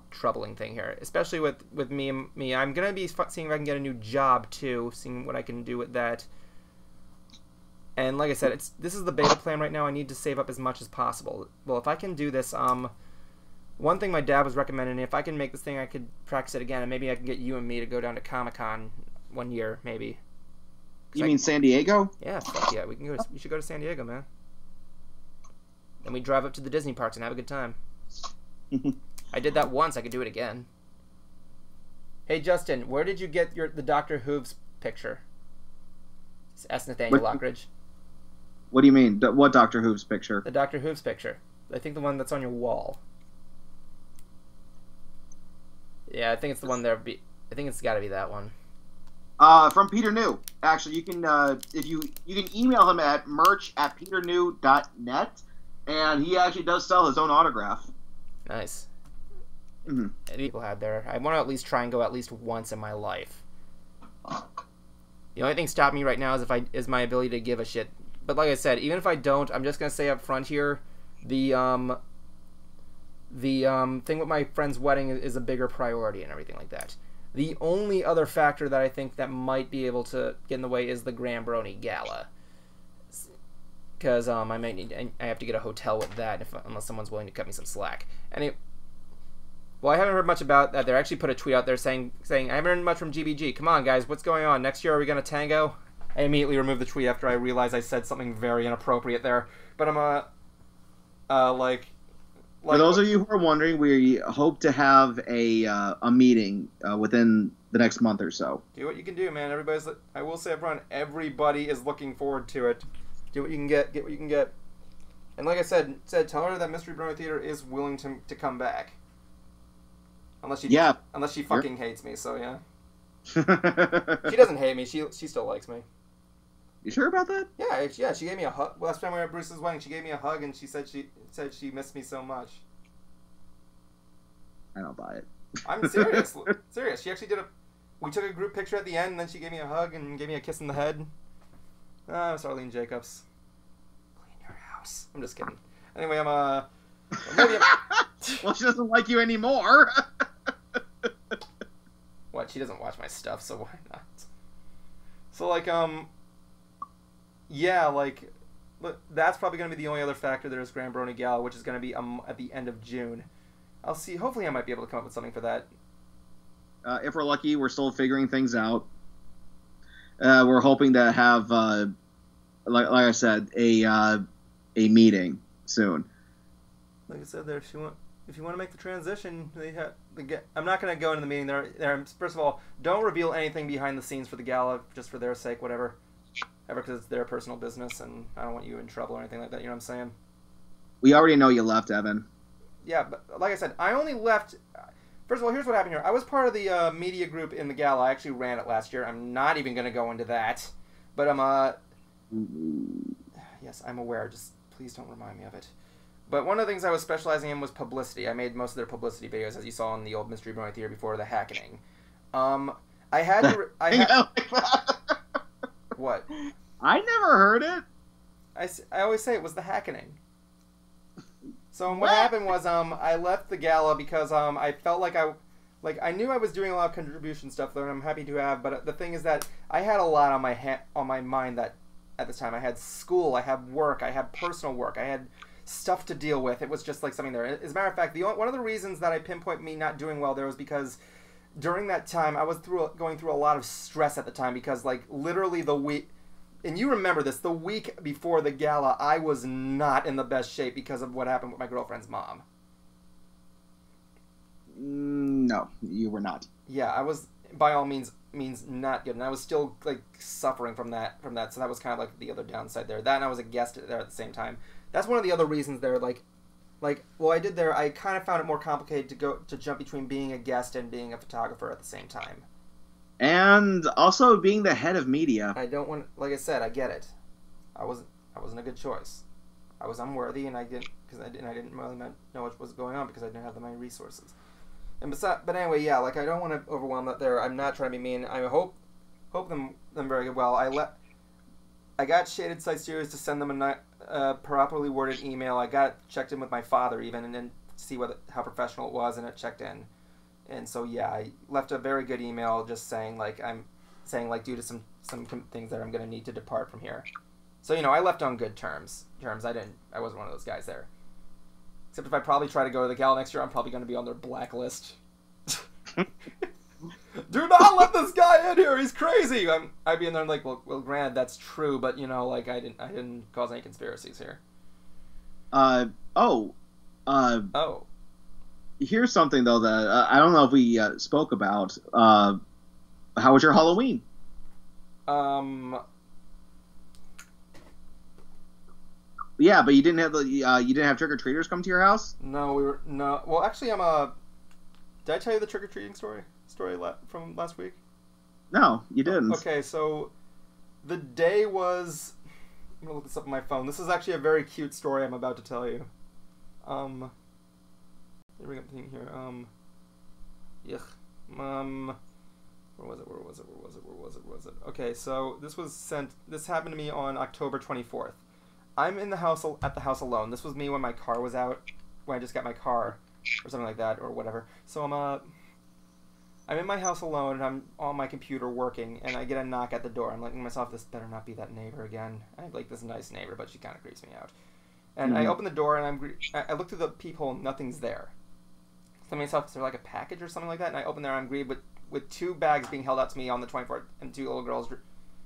troubling thing here, especially with me. I'm gonna be seeing if I can get a new job too, seeing what I can do with that. And like I said, this is the beta plan right now. I need to save up as much as possible. Well, if I can do this, one thing my dad was recommending, if I can make this thing, I could practice it again, and maybe I can get you and me to go down to Comic-Con one year, maybe. You mean San Diego? Yeah, fuck yeah. We should go to San Diego, man. Then we drive up to the Disney parks and have a good time. I did that once. I could do it again. Hey, Justin, where did you get the Dr. Hooves picture? Ask Nathaniel Lockridge. What do you mean? What Dr. Hooves picture? The Dr. Hooves picture. I think the one that's on your wall. Yeah, I think it's the one there. I think it's got to be that one. From Peter New. Actually, you can if you can email him at merch@peternew.net, and he actually does sell his own autograph. Nice. Mm-hmm. People had there. I want to at least try and go at least once in my life. The only thing stopping me right now is my ability to give a shit. But like I said, even if I don't, I'm just gonna say up front here, the thing with my friend's wedding is a bigger priority and everything like that. The only other factor that I think that might be able to get in the way is the Grand Brony Gala, because I have to get a hotel with that unless someone's willing to cut me some slack. Well, I haven't heard much about that. They actually put a tweet out there saying I haven't heard much from GBG. Come on, guys, what's going on? Next year, are we gonna tango? I immediately removed the tweet after I realized I said something very inappropriate there. But for those of you who are wondering, we hope to have a meeting within the next month or so. Do what you can do, man. I will say up front, everybody is looking forward to it. Do what you can get what you can get. And like I said, tell her that Mystery Brony Theater is willing to come back. Unless she fucking hates me, so yeah. She doesn't hate me. She still likes me. You sure about that? Yeah. She gave me a hug. Last time we were at Bruce's wedding, she gave me a hug, and she said she missed me so much. I don't buy it. I'm serious. Serious. She actually we took a group picture at the end, and then she gave me a hug and gave me a kiss in the head. Miss Arlene Jacobs. Clean your house. I'm just kidding. Anyway, well, she doesn't like you anymore. What? She doesn't watch my stuff, so why not? So yeah, look, that's probably going to be the only other factor there is Grand Brony Gala, which is going to be at the end of June. I'll see. Hopefully I might be able to come up with something for that. If we're lucky, we're still figuring things out. We're hoping to have, like I said, a meeting soon. Like I said, there, if you want to make the transition, I'm not going to go into the meeting. First of all, don't reveal anything behind the scenes for the gala, just for their sake, whatever. Ever, because it's their personal business, and I don't want you in trouble or anything like that. You know what I'm saying? We already know you left, Evan. Yeah, but like I said, I only left. First of all, here's what happened here. I was part of the media group in the gala. I actually ran it last year. I'm not even going to go into that, but yes, I'm aware. Just please don't remind me of it. But one of the things I was specializing in was publicity. I made most of their publicity videos, as you saw in the old Mystery Brony theater before the hackening. I had to... like that. What? I never heard it. I always say it was the hackening. So what happened was I left the gala because I felt like I knew I was doing a lot of contribution stuff though, and I'm happy to have. But the thing is that I had a lot on my mind that at the time I had school, I had work, I had personal work, I had stuff to deal with. It was just like something there. As a matter of fact, one of the reasons that I pinpoint me not doing well there was because during that time I was going through a lot of stress at the time because like literally the week. And you remember this, the week before the gala, I was not in the best shape because of what happened with my girlfriend's mom. No, you were not. Yeah, I was, by all means not good. And I was still, like, suffering from that. So that was kind of, like, the other downside there. That and I was a guest there at the same time. That's one of the other reasons there, well, I did there, I kind of found it more complicated to jump between being a guest and being a photographer at the same time. And also being the head of media. I don't want, like I said, I get it. I wasn't a good choice. I was unworthy, and I didn't really know what was going on because I didn't have the many resources. And besides, but anyway, yeah, like I don't want to overwhelm that there. I'm not trying to be mean. I hope them very good. Well, I got Shaded Side Series to send them a properly worded email. I got checked in with my father even, and then see how professional it was, and it checked in. And so yeah, I left a very good email just saying due to some things that I'm gonna need to depart from here. So I left on good terms. I wasn't one of those guys there. Except if I probably try to go to the gala next year, I'm probably gonna be on their blacklist. Do not let this guy in here. He's crazy. I'd be in there and like, well, granted that's true, but I didn't cause any conspiracies here. Oh. Here's something though that I don't know if we spoke about. How was your Halloween? Yeah, but you didn't have trick or treaters come to your house. No, Well, actually, did I tell you the trick or treating story from last week? No, you didn't. Okay, so the day was. I'm gonna look this up on my phone. This is actually a very cute story I'm about to tell you. Let me bring up the thing here. Where was it? Okay, so this happened to me on October 24th. I'm in the house, at the house alone. This was me when my car was out, when I just got my car, or something like that, or whatever. So I'm in my house alone, and I'm on my computer working, and I get a knock at the door. I'm like to myself, this better not be that neighbor again. I have like this nice neighbor, but she kind of creeps me out. And I open the door, and I look through the peephole, and nothing's there. So myself, is there like a package or something like that? And I open there, and I'm greeted with 2 bags being held out to me on the 24th, and 2 little girls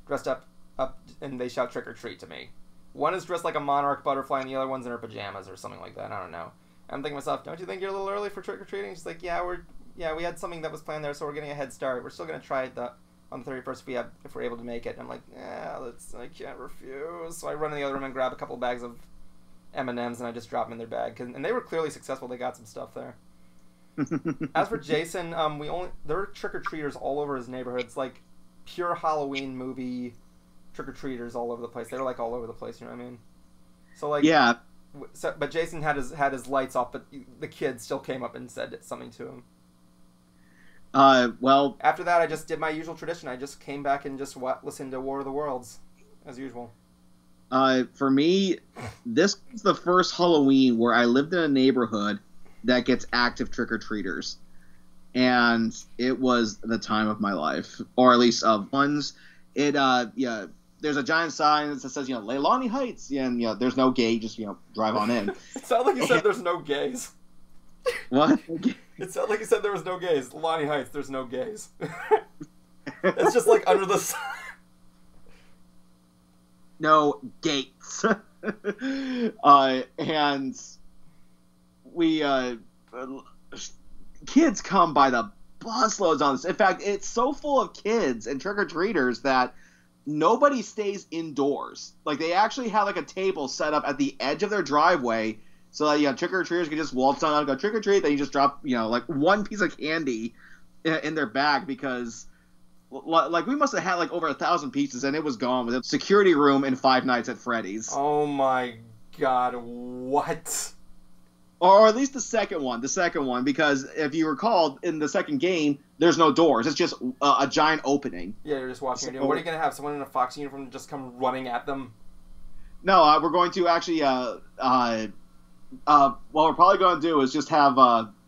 dressed up, and they shout trick or treat to me. One is dressed like a monarch butterfly, and the other one's in her pajamas or something like that. I don't know. I'm thinking to myself, don't you think you're a little early for trick or treating? She's like, yeah, we had something that was planned there, so we're getting a head start. We're still gonna try it on the 31st if we're able to make it. And I'm like, yeah, I can't refuse. So I run in the other room and grab a couple bags of M&Ms, and I just drop them in their bag. And they were clearly successful. They got some stuff there. As for Jason, there were trick or treaters all over his neighborhood. It's like pure Halloween movie trick or treaters all over the place. They were like all over the place. You know what I mean? So like yeah. So, but Jason had his lights off, but the kid still came up and said something to him. Well, after that, I just did my usual tradition. I just came back and just listened to War of the Worlds, as usual. For me, this was the first Halloween where I lived in a neighborhood that gets active trick-or-treaters. And it was the time of my life. Or at least of ones. There's a giant sign that says, Leilani Heights, and, there's no gay, just, drive on in. It sounded like you said there's no gays. What? It sounded like you said there was no gays. Leilani Heights, there's no gays. It's just like under the sign. No gates. And we, kids come by the busloads on this. In fact, it's so full of kids and trick-or-treaters that nobody stays indoors. Like, they actually have, like, a table set up at the edge of their driveway so that, trick-or-treaters can just waltz on and go trick-or-treat. Then you just drop, like, one piece of candy in their bag because, like, we must have had, like, over 1,000 pieces, and it was gone with a security room and 5 Nights at Freddy's. Oh, my God. What? or at least the second one. The second one, because if you recall, in the second game, there's no doors. It's just a giant opening. Yeah, you're just watching. What are you gonna have? Someone in a Fox uniform just come running at them? No, we're going to actually. What we're probably going to do is just have.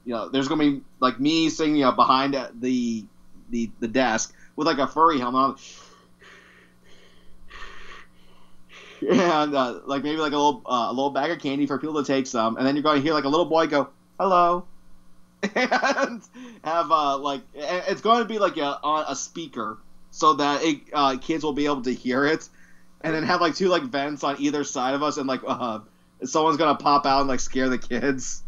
There's going to be like me sitting behind the desk with like a furry helmet on. And like maybe like a little bag of candy for people to take some, and then you're going to hear like a little boy go hello, and have it's going to be like on a speaker so that kids will be able to hear it, and then have like two like vents on either side of us, and like someone's gonna pop out and like scare the kids.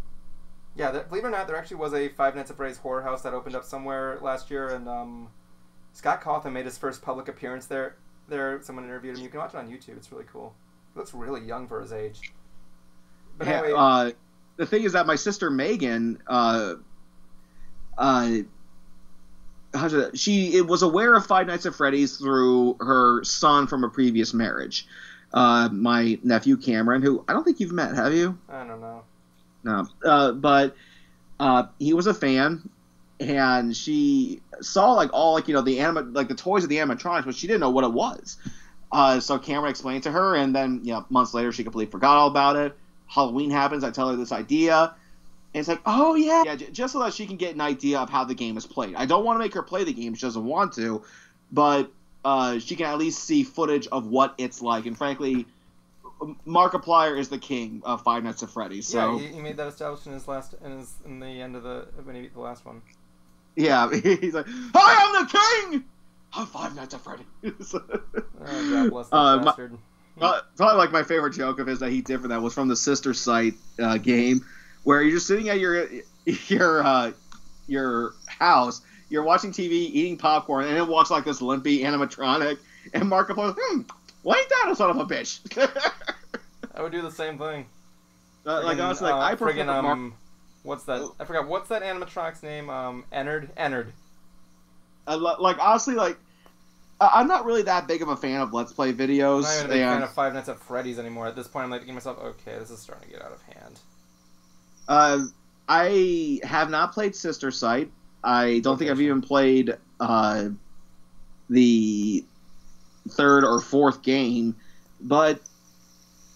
Yeah, believe it or not, there actually was a Five Nights at Freddy's horror house that opened up somewhere last year, and Scott Cawthon made his first public appearance there. Someone interviewed him. You can watch it on YouTube. It's really cool. He looks really young for his age. But anyway, the thing is that my sister Megan, she was aware of Five Nights at Freddy's through her son from a previous marriage. My nephew Cameron, who I don't think you've met, have you? I don't know. No, but he was a fan. And she saw like all like the toys of the animatronics, but she didn't know what it was. So Cameron explained to her, and then months later she completely forgot all about it. Halloween happens. I tell her this idea, and it's like, oh yeah, just so that she can get an idea of how the game is played. I don't want to make her play the game; she doesn't want to, but she can at least see footage of what it's like. And frankly, Markiplier is the king of Five Nights at Freddy's. So yeah, he made that establishment in the end of when he beat the last one. Yeah, he's like, I am the king of Five Nights at Freddy's. God bless that bastard. Probably like my favorite joke of his that he did for that was from the Sister Sight game, where you're just sitting at your house, you're watching TV, eating popcorn, and it walks like this limpy animatronic, and Markiplier, why ain't that a son of a bitch? I would do the same thing. Honestly, I prefer what's that? I forgot. What's that animatronic's name? Ennard. Honestly, I'm not really that big of a fan of Let's Play videos. I'm not even a big fan of Five Nights at Freddy's anymore. At this point, I'm like thinking to myself, okay, this is starting to get out of hand. I have not played Sister Sight. I don't think I've even played the third or fourth game, but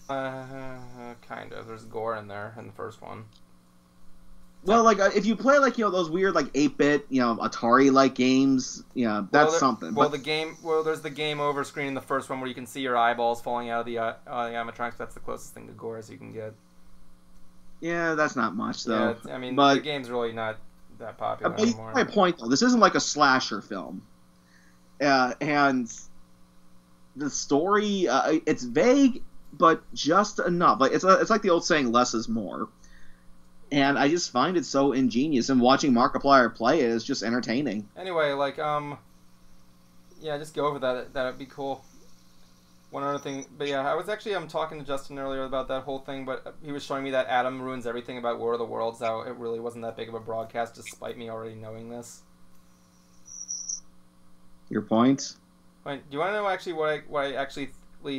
kind of. There's gore in there in the first one. Well, if you play those weird 8-bit Atari games, that's something. Well, there's the game over screen in the first one where you can see your eyeballs falling out of the animatronics. That's the closest thing to gore as you can get. Yeah, that's not much though. Yeah, I mean, the game's really not that popular anymore. My point though, this isn't like a slasher film, and the story it's vague, but just enough. It's like the old saying, less is more. And I just find it so ingenious, and watching Markiplier play it is just entertaining. Anyway, yeah, just go over that. That'd be cool. One other thing, but yeah, I was actually talking to Justin earlier about that whole thing, but he was showing me that Adam ruins everything about War of the Worlds, how it really wasn't that big of a broadcast, despite me already knowing this. Your point? Wait, do you want to know actually what I actually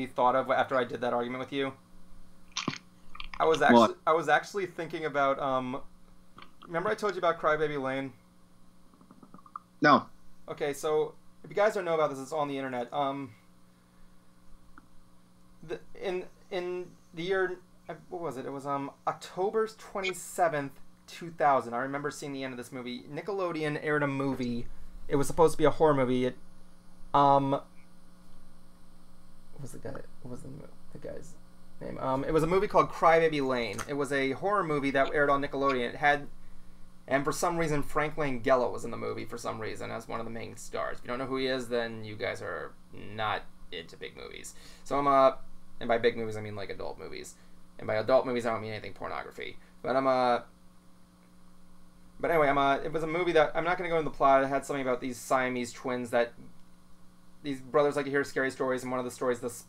thought of after I did that argument with you? I was actually thinking about remember I told you about Crybaby Lane? No. Okay, so if you guys don't know about this, it's on the internet. In the year, what was it? It was October 27th, 2000. I remember seeing the end of this movie. Nickelodeon aired a movie. It was supposed to be a horror movie. What was the guy's name? It was a movie called Crybaby Lane. It was a horror movie that aired on Nickelodeon. It had, and for some reason, Frank Langella was in the movie for some reason as one of the main stars. If you don't know who he is, then you guys are not into big movies. So and by big movies I mean like adult movies, and by adult movies I don't mean anything pornography. But anyway, it was a movie that I'm not going to go into the plot. It had something about these Siamese twins that these brothers like to hear scary stories, and one of the stories this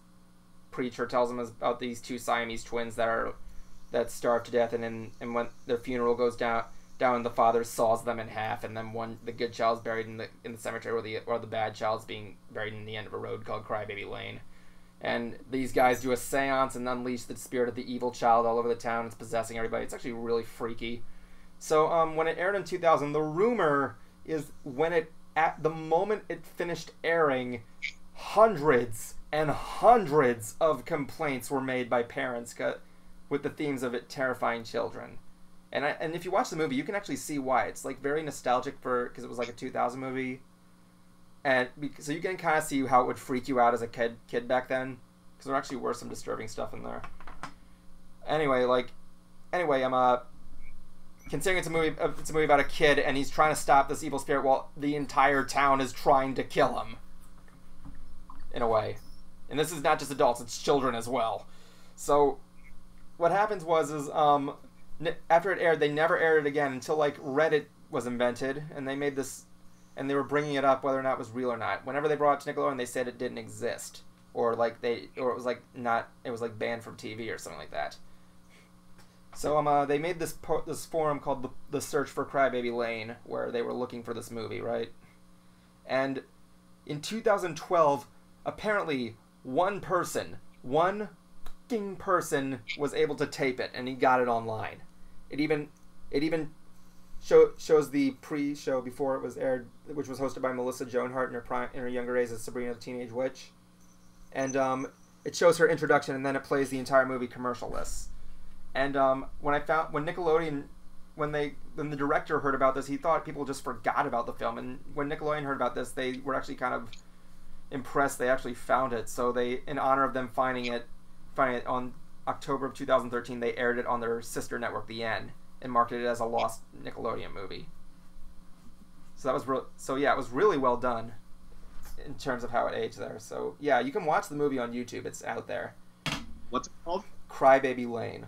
preacher tells them is about these two Siamese twins that starve to death, and when their funeral goes down, the father saws them in half, and then the good child's buried in the cemetery, or the bad child's being buried in the end of a road called Crybaby Lane. And these guys do a seance and unleash the spirit of the evil child all over the town. It's possessing everybody. It's actually really freaky. So when it aired in 2000, the rumor is at the moment it finished airing, hundreds and hundreds of complaints were made by parents with the themes of it terrifying children. And if you watch the movie, you can actually see why. It's like very nostalgic because it was like a 2000 movie. And so you can kind of see how it would freak you out as a kid back then, because there actually were some disturbing stuff in there. Anyway, I'm considering it's a movie about a kid, and he's trying to stop this evil spirit while the entire town is trying to kill him. In a way, and this is not just adults; it's children as well. So, what happens is after it aired, they never aired it again until like Reddit was invented, and they made this. And they were bringing it up whether or not it was real or not. Whenever they brought it to Nickelodeon, they said it didn't exist, or it was like banned from TV or something like that. So they made this forum called the Search for Crybaby Lane, where they were looking for this movie, right? And in 2012, apparently one fucking person was able to tape it, and he got it online. It even shows the pre-show before it was aired, which was hosted by Melissa Joan Hart in her younger days as Sabrina the Teenage Witch, and it shows her introduction, and then it plays the entire movie commercial-less. And when the director heard about this, he thought people just forgot about the film, and when Nickelodeon heard about this, they were actually kind of impressed. They actually found it, so they, in honor of them finding it on October of 2013, they aired it on their sister network, The N, and marketed it as a lost Nickelodeon movie. So that was it was really well done in terms of how it aged there. So yeah, you can watch the movie on YouTube. It's out there. What's it called? Crybaby Lane.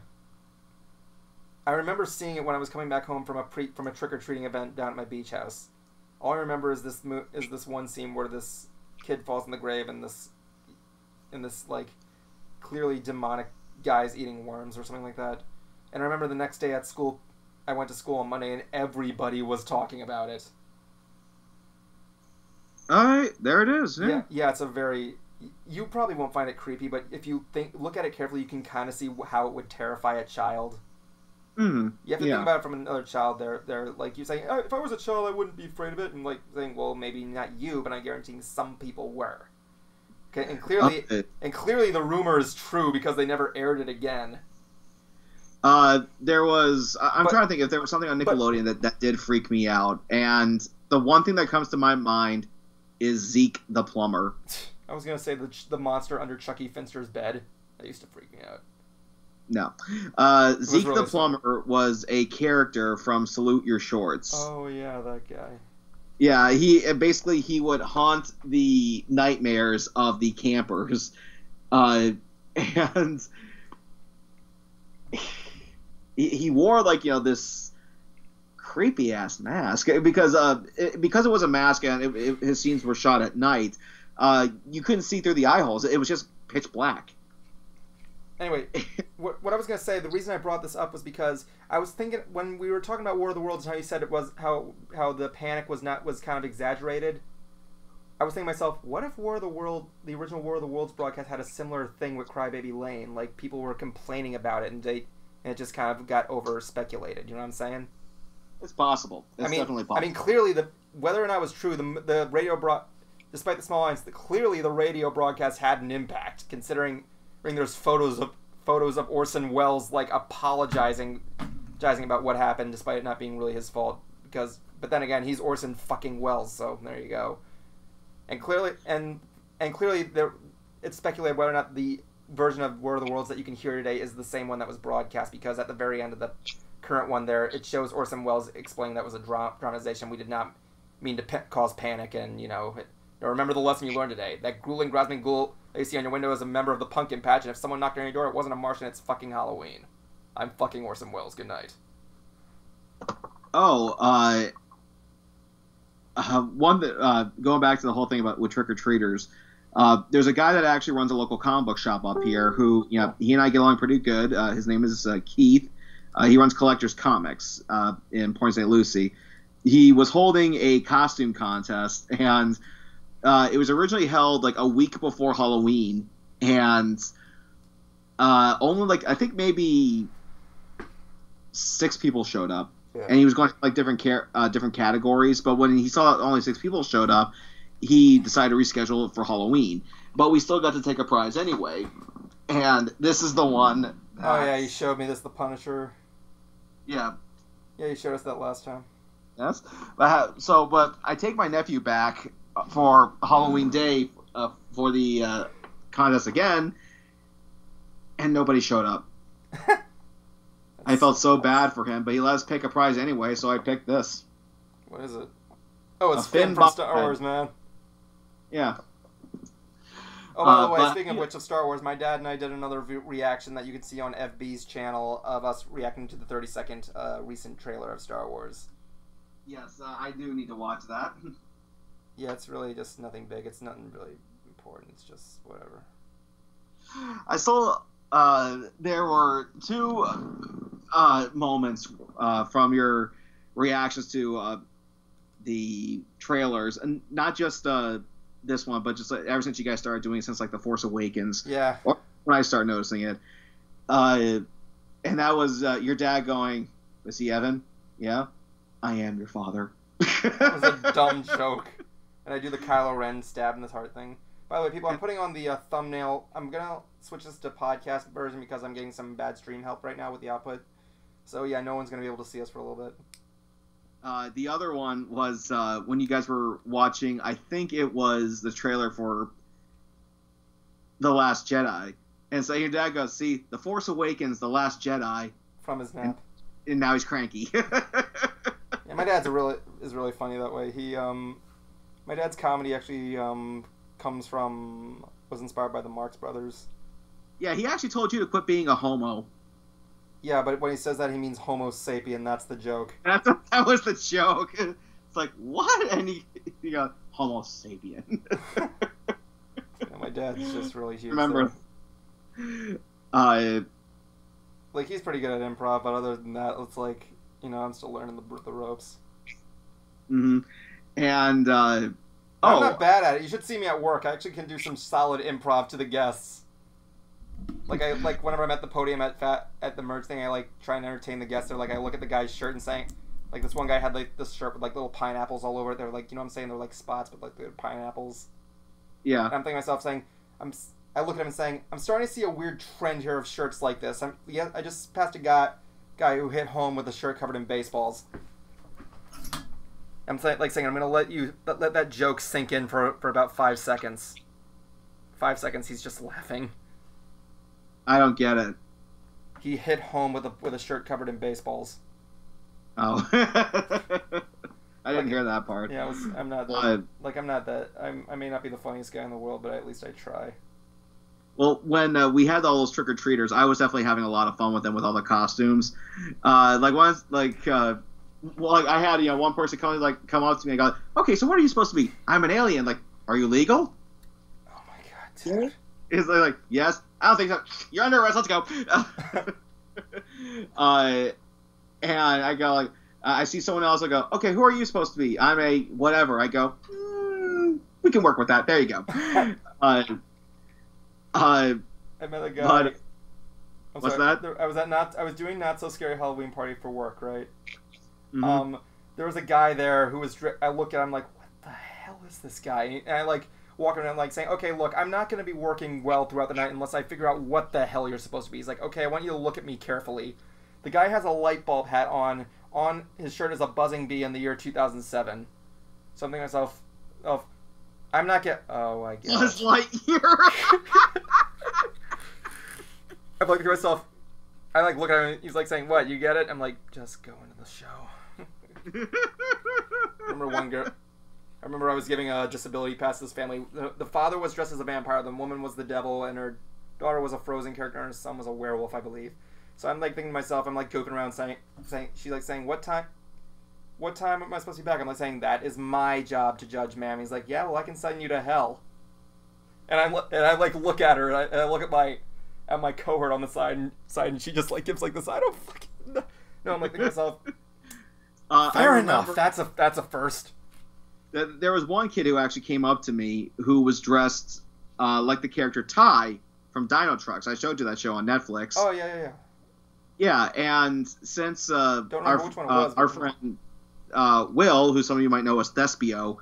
I remember seeing it when I was coming back home from a trick-or-treating event down at my beach house. All I remember is this one scene where this kid falls in the grave and this like clearly demonic guy's eating worms or something like that. And I remember the next day at school, I went to school on Monday, and everybody was talking about it. All right, there it is. Yeah, it's a very... You probably won't find it creepy, but if you look at it carefully, you can kind of see how it would terrify a child. Mm-hmm. You have to think about it from another child. They're like, you saying, oh, if I was a child, I wouldn't be afraid of it, and like saying, well, maybe not you, but I'm guaranteeing some people were. Okay, and clearly the rumor is true because they never aired it again. There was... I'm trying to think if there was something on Nickelodeon that did freak me out. And the one thing that comes to my mind is Zeke the Plumber. I was going to say the monster under Chucky Finster's bed. That used to freak me out. No. Zeke the Plumber was a character from Salute Your Shorts. Oh, yeah, that guy. Yeah, he would haunt the nightmares of the campers. And... He wore this creepy ass mask because it was a mask and his scenes were shot at night. You couldn't see through the eye holes. It was just pitch black. Anyway, what I was gonna say, the reason I brought this up was because I was thinking when we were talking about War of the Worlds and how you said it was how the panic was kind of exaggerated. I was thinking to myself, what if the original War of the Worlds broadcast had a similar thing with Crybaby Lane? Like people were complaining about it and it just kind of got over speculated. You know what I'm saying? It's possible. It's definitely possible. I mean, clearly whether or not it was true, the radio despite the small lines, clearly the radio broadcast had an impact. Considering there's photos of Orson Welles like apologizing about what happened, despite it not being really his fault. But then again, he's Orson fucking Welles, so there you go. And clearly, it's speculated whether or not the version of War of the Worlds that you can hear today is the same one that was broadcast, because at the very end of the current one there, it shows Orson Welles explaining that was a dramatization. We did not mean to cause panic, and remember the lesson you learned today. That grueling Grosman ghoul that you see on your window is a member of the pumpkin patch, and if someone knocked on your door, it wasn't a Martian, it's fucking Halloween. I'm fucking Orson Welles. Good night. Oh, going back to the whole thing with trick-or-treaters, there's a guy that actually runs a local comic book shop up here who, he and I get along pretty good. His name is Keith. He runs Collector's Comics in Point St. Lucie. He was holding a costume contest, and it was originally held like a week before Halloween, and only like I think maybe 6 people showed up, and he was going to like different categories. But when he saw only 6 people showed up, he decided to reschedule it for Halloween. But we still got to take a prize anyway, and this is the one. Oh yeah, you showed me this, the Punisher. Yeah. Yeah, you showed us that last time. Yes. But I take my nephew back for Halloween Day for the contest again, and nobody showed up. I felt so bad for him, but he let us pick a prize anyway, so I picked this. What is it? Oh, it's Finn from Star Wars, man. Yeah. Oh, by the way, speaking of which, of Star Wars, my dad and I did another reaction that you can see on FB's channel of us reacting to the 30-second recent trailer of Star Wars. Yes, I do need to watch that. Yeah, it's really just nothing big. It's nothing really important. It's just whatever. I saw there were 2 moments from your reactions to the trailers, and not just this one, but just ever since you guys started doing it since like The Force Awakens. Yeah. Or when I started noticing it. And that was your dad going, "Is he Evan? Yeah? I am your father." It was a dumb joke. And I do the Kylo Ren stab in his heart thing. By the way, people, I'm putting on the thumbnail. I'm going to switch this to podcast version because I'm getting some bad stream help right now with the output. So yeah, no one's going to be able to see us for a little bit. The other one was when you guys were watching, I think it was the trailer for The Last Jedi. And so your dad goes, "See, The Force Awakens, The Last Jedi." From his nap. And now he's cranky. Yeah, my dad's is really funny that way. My dad's comedy actually was inspired by the Marx Brothers. Yeah, he actually told you to quit being a homo. Yeah, but when he says that, he means Homo sapien. That's the joke. That was the joke. It's like, what? And he goes, Homo sapien. Yeah, my dad's just really huge. Remember? Like, he's pretty good at improv, but other than that, it's like, I'm still learning the ropes. Mm-hmm. And, I'm not bad at it. You should see me at work. I actually can do some solid improv to the guests. Like whenever I'm at the podium at the merch thing, I try and entertain the guests. They're like, I look at the guy's shirt and saying, like, this one guy had this shirt with little pineapples all over it. They're like, you know what I'm saying? They're like spots, but they're pineapples. Yeah. And I'm thinking to myself saying, I look at him and saying, I'm starting to see a weird trend here of shirts like this. I just passed a guy who hit home with a shirt covered in baseballs. I'm saying I'm gonna let that joke sink in for about 5 seconds. 5 seconds, he's just laughing. I don't get it. He hit home with a shirt covered in baseballs. Oh, I didn't hear that part. Yeah, I may not be the funniest guy in the world, but at least I try. Well, when we had all those trick or treaters, I was definitely having a lot of fun with them with all the costumes. I had one person come up to me and go, "Okay, so what are you supposed to be? I'm an alien. Like, are you legal?" Oh my god, dude. Is like, "Yes." I don't think so. You're under arrest. Let's go. And I go I see someone else. I go, "Okay, who are you supposed to be?" "I'm a whatever." I go, "We can work with that." There you go. I met a guy. What's that? I was doing Not So Scary Halloween Party for work, right? Mm-hmm. There was a guy there who was. I look at him like, what the hell is this guy? And I walk around saying, okay, look, I'm not going to be working well throughout the night unless I figure out what the hell you're supposed to be. He's like, okay, I want you to look at me carefully. The guy has a light bulb hat on. On his shirt is a buzzing bee in the year 2007. Something myself, I'm not oh, I guess. Buzz Lightyear. I'm like to myself, I look at him, he's saying, what, you get it? I'm like, just go into the show. I remember I was giving a disability pass to this family. The father was dressed as a vampire, the woman was the devil, and her daughter was a Frozen character, and her son was a werewolf, I believe. So I'm thinking to myself, I'm goofing around saying, she's saying, what time am I supposed to be back? I'm saying, that is my job to judge, ma'am. He's like, yeah, well, I can send you to hell. And I look at her, and I look at my cohort on the side, and she just gives this, I don't fucking know. No, I'm thinking to myself, fair enough. That's a first. There was one kid who actually came up to me who was dressed like the character Ty from Dino Trucks. I showed you that show on Netflix. Oh yeah. Yeah, and since Don't remember which one it was, our friend Will, who some of you might know as Thespio,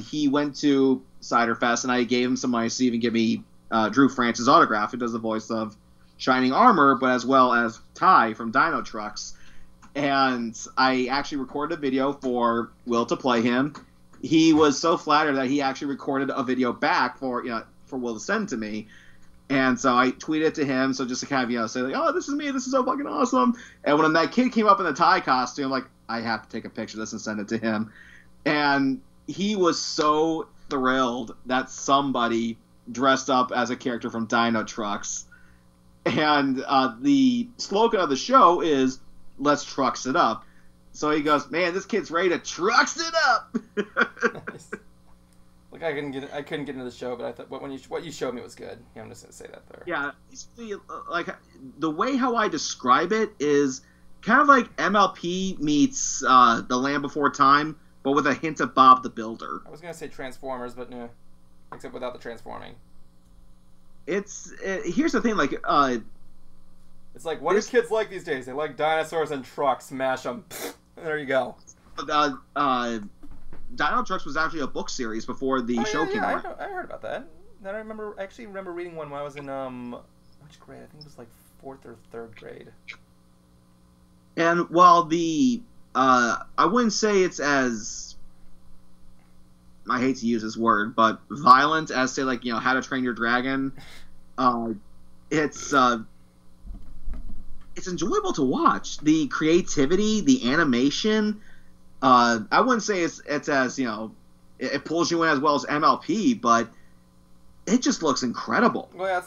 he went to Cider Fest, and I gave him some money to even give me Drew Francis' autograph, who does the voice of Shining Armor, but as well as Ty from Dino Trucks. And I actually recorded a video for Will to play him. He was so flattered that he actually recorded a video back for Will to send to me. And so I tweeted to him, so just to kind of, say, like, oh, this is me, this is so fucking awesome. And when that kid came up in the Ty costume, I'm like, I have to take a picture of this and send it to him. And he was so thrilled that somebody dressed up as a character from Dino Trucks. And the slogan of the show is, let's trucks it up. So he goes, man, this kid's ready to trucks it up. Nice. Like I couldn't get into the show, but I thought what you showed me was good. Yeah, I'm just gonna say that there. Yeah, basically, like the way how I describe it is kind of like MLP meets The Land Before Time, but with a hint of Bob the Builder. I was gonna say Transformers, but no, except without the transforming. Here's the thing, like it's like what do kids like these days? They like dinosaurs and trucks. Smash them. There you go. Dino Trucks was actually a book series before the show came out. I heard about that. Then I actually remember reading one when I was in which grade? I think it was like 4th or 3rd grade. And while I wouldn't say it's as, I hate to use this word, but violent as, say, like, How to Train Your Dragon, it's enjoyable to watch. The creativity, the animation, I wouldn't say it's as, it pulls you in as well as MLP, but it just looks incredible. Well, yeah,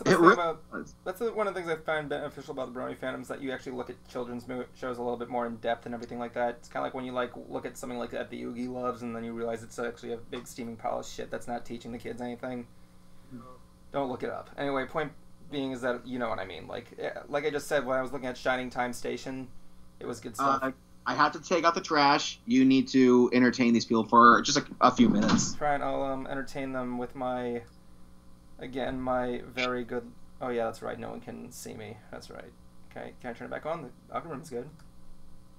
that's one of the things I find beneficial about the Brony fandom is that you actually look at children's shows a little bit more in depth and everything like that. It's kind of like when you look at something like that the Oogie loves, and then you realize it's actually a big steaming pile of shit that's not teaching the kids anything. No. Don't look it up. Anyway, point being is that you know what I mean. Like I just said, when I was looking at Shining Time Station, it was good stuff. I have to take out the trash. You need to entertain these people for just a few minutes. I'll entertain them with my very good... Oh yeah, that's right, no one can see me. That's right. Okay, can I turn it back on? The algorithm's good.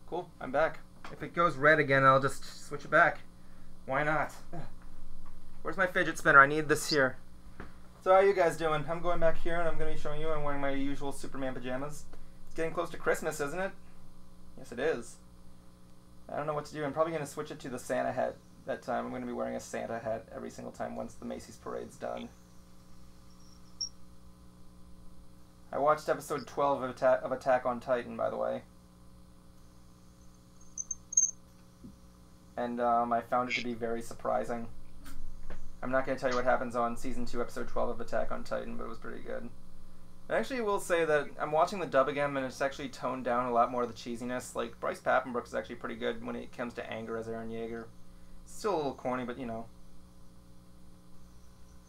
Cool, I'm back. If it goes red again, I'll just switch it back. Why not? Where's my fidget spinner? I need this here. So how are you guys doing? I'm going back here and I'm going to be showing you. I'm wearing my usual Superman pajamas. It's getting close to Christmas, isn't it? Yes, it is. I don't know what to do. I'm probably going to switch it to the Santa hat that time. I'm going to be wearing a Santa hat every single time once the Macy's parade's done. I watched episode 12 of Attack on Titan, by the way. And I found it to be very surprising. I'm not going to tell you what happens on Season 2, Episode 12 of Attack on Titan, but it was pretty good. I actually will say that I'm watching the dub again, and it's actually toned down a lot more of the cheesiness. Like, Bryce Papenbrook is actually pretty good when it comes to anger as Eren Yeager. Still a little corny, but you know.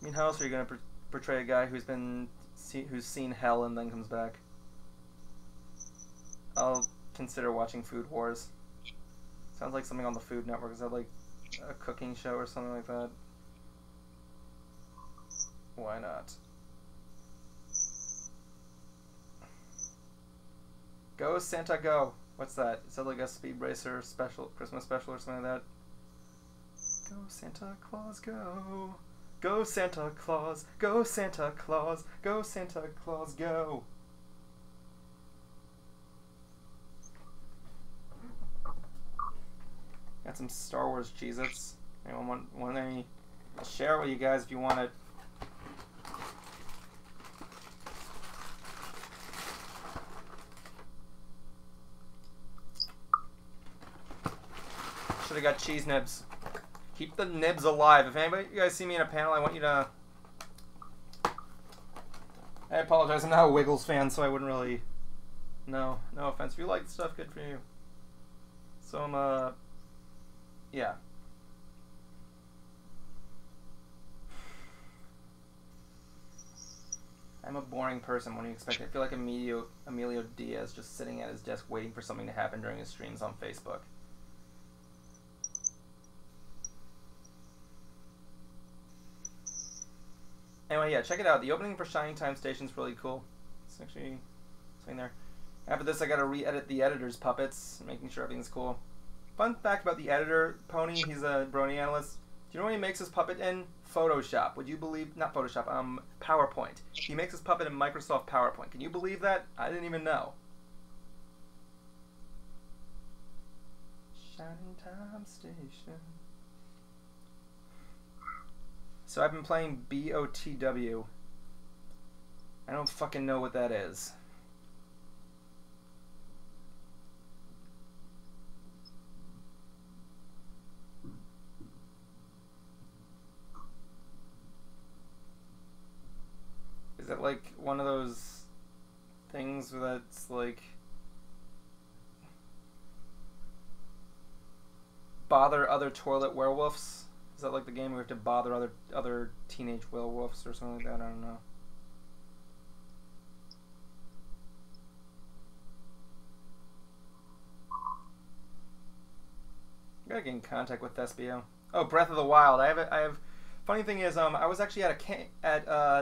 I mean, how else are you going to portray a guy who's seen hell and then comes back? I'll consider watching Food Wars. Sounds like something on the Food Network. Is that like a cooking show or something like that? Why not? Go Santa Go! What's that? Is that like a Speed Racer special, Christmas special or something like that? Go Santa Claus, go! Go Santa Claus! Go Santa Claus! Go Santa Claus, go! Got some Star Wars Cheez-Its. Anyone want any? I'll share it with you guys if you want it. Should have got cheese nibs. Keep the nibs alive. If anybody, you guys see me in a panel, I want you to... I apologize, I'm not a Wiggles fan, so I wouldn't really... No offense. If you like the stuff, good for you. So I'm, yeah. I'm a boring person. What do you expect? I feel like Emilio Diaz just sitting at his desk waiting for something to happen during his streams on Facebook. Anyway, yeah, check it out. The opening for Shining Time Station is really cool. It's actually something there. After this, I gotta re-edit the editor's puppets, making sure everything's cool. Fun fact about the editor, Pony, he's a Brony analyst. Do you know what he makes his puppet in? Photoshop. Would you believe, not Photoshop, PowerPoint. He makes his puppet in Microsoft PowerPoint. Can you believe that? I didn't even know. Shining Time Station. So I've been playing BOTW. I don't fucking know what that is. Is it like one of those things that's like bother other toilet werewolves? Is that like the game where we have to bother other teenage werewolves or something like that? I don't know. I gotta get in contact with Thespio. Oh, Breath of the Wild. I have. Funny thing is, I was actually at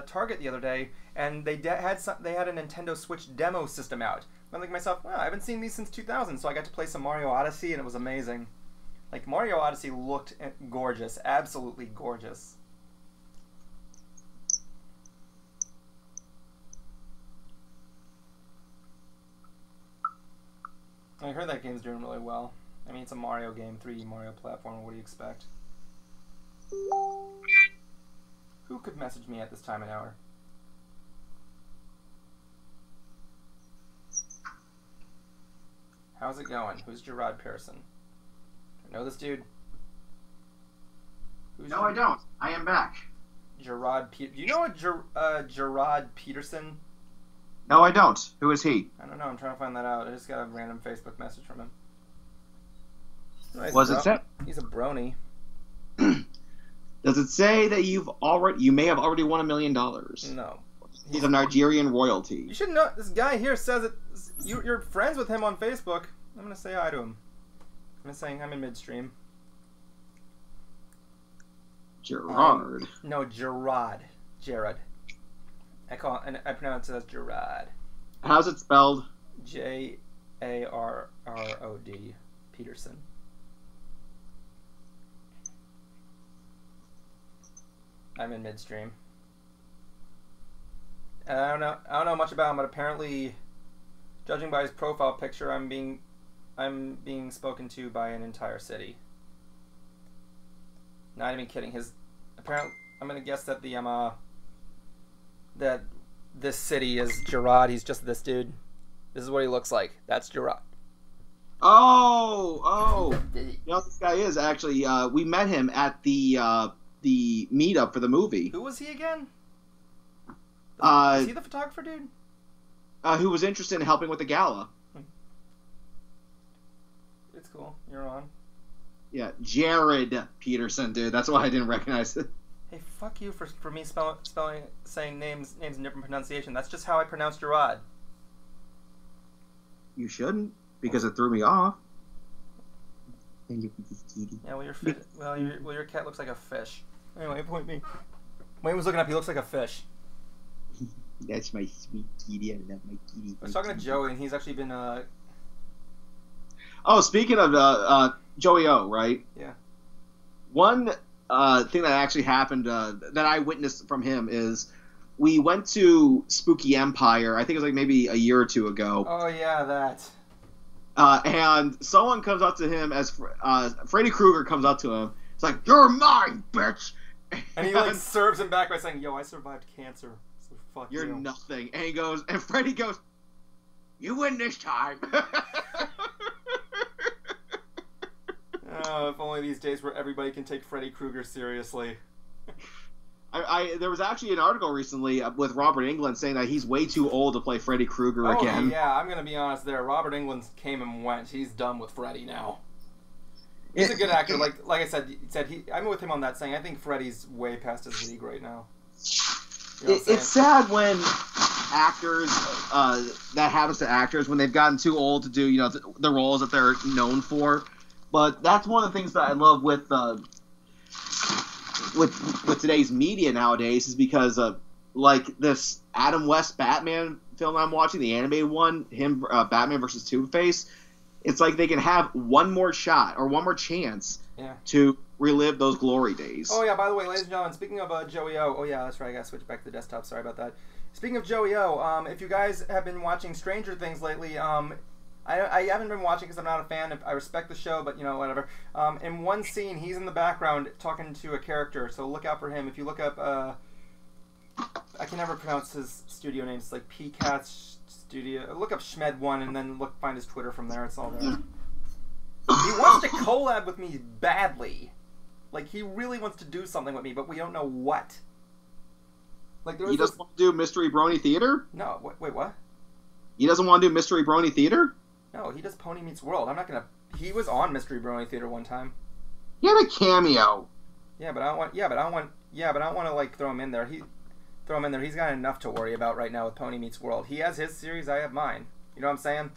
Target the other day, and they had a Nintendo Switch demo system out. I'm thinking to myself, wow, I haven't seen these since 2000, so I got to play some Mario Odyssey, and it was amazing. Like, Mario Odyssey looked gorgeous, absolutely gorgeous. I heard that game's doing really well. I mean, it's a Mario game, 3D Mario platform. What do you expect? Who could message me at this time and hour? How's it going? Who's Gerard Pearson? Do I know this dude? No, I don't. I am back. Do you know a Gerard Peterson? No, I don't. Who is he? I don't know. I'm trying to find that out. I just got a random Facebook message from him. No, Was it set? He's a brony. Does it say that you may have already won $1 million? No. He's a Nigerian royalty. You should know. This guy here says it. You're friends with him on Facebook. I'm gonna say hi to him. I'm just saying I'm in midstream. Gerard. No, Gerard. Jared. I pronounce it as Gerard. How's it spelled? Jarrod Peterson. I'm in midstream. And I don't know much about him, but apparently, judging by his profile picture, I'm being spoken to by an entire city. Not even kidding. I'm gonna guess that that this city is Gerard. He's just this dude. This is what he looks like. That's Gerard. Oh! You know what this guy is actually? We met him at the meetup for the movie. Who was he again? Is he the photographer dude? Who was interested in helping with the gala. It's cool. You're on. Yeah, Jarrod Peterson, dude. That's why I didn't recognize it. Hey, fuck you for me saying names in different pronunciation. That's just how I pronounce Gerard. You shouldn't, because it threw me off. Yeah, well, your cat looks like a fish. Anyway, point me. Wayne was looking up. He looks like a fish. That's my sweet kitty. I love my kitty. I was talking to Joey, and he's actually been. Oh, speaking of Joey O, right? Yeah. One thing that actually happened that I witnessed from him is we went to Spooky Empire. I think it was like maybe a year or two ago. Oh yeah, that. And someone comes up to him as Freddy Krueger comes up to him. It's like, "You're mine, bitch!" And he like serves him back by saying, "Yo, I survived cancer, so fuck You're you." nothing. And he goes, and Freddy goes, "You win this time." Oh, if only these days where everybody can take Freddy Krueger seriously. There was actually an article recently with Robert Englund saying that he's way too old to play Freddy Krueger again. Yeah, I'm gonna be honest there. Robert Englund came and went. He's done with Freddy now. He's a good actor. Like I said, I'm with him on that saying I think Freddy's way past his league right now. You know it's sad when actors that happens to actors when they've gotten too old to do the roles that they're known for. But that's one of the things that I love with with today's media nowadays is because of like this Adam West Batman film I'm watching, the animated one, Batman versus Two-Face. It's like they can have one more shot or one more chance to relive those glory days. Oh yeah, by the way, ladies and gentlemen, speaking of Joey O, oh yeah, that's right, I gotta switch back to the desktop, sorry about that. Speaking of Joey O, if you guys have been watching Stranger Things lately, I haven't been watching because I'm not a fan. I respect the show, but, you know, whatever. In one scene, he's in the background talking to a character, so look out for him. If you look up, I can never pronounce his studio name. It's like PCAT's Studio. Look up Schmed1 and then find his Twitter from there. It's all there. He wants to collab with me badly. Like, he really wants to do something with me, but we don't know what. Like, he doesn't want to do Mystery Brony Theater? No, wait, what? He doesn't want to do Mystery Brony Theater? No, he does Pony Meets World. I'm not gonna. He was on Mystery Brony Theater one time. He had a cameo. Yeah, but I don't want. Yeah, but I don't want to like throw him in there. He's got enough to worry about right now with Pony Meets World. He has his series. I have mine. You know what I'm saying?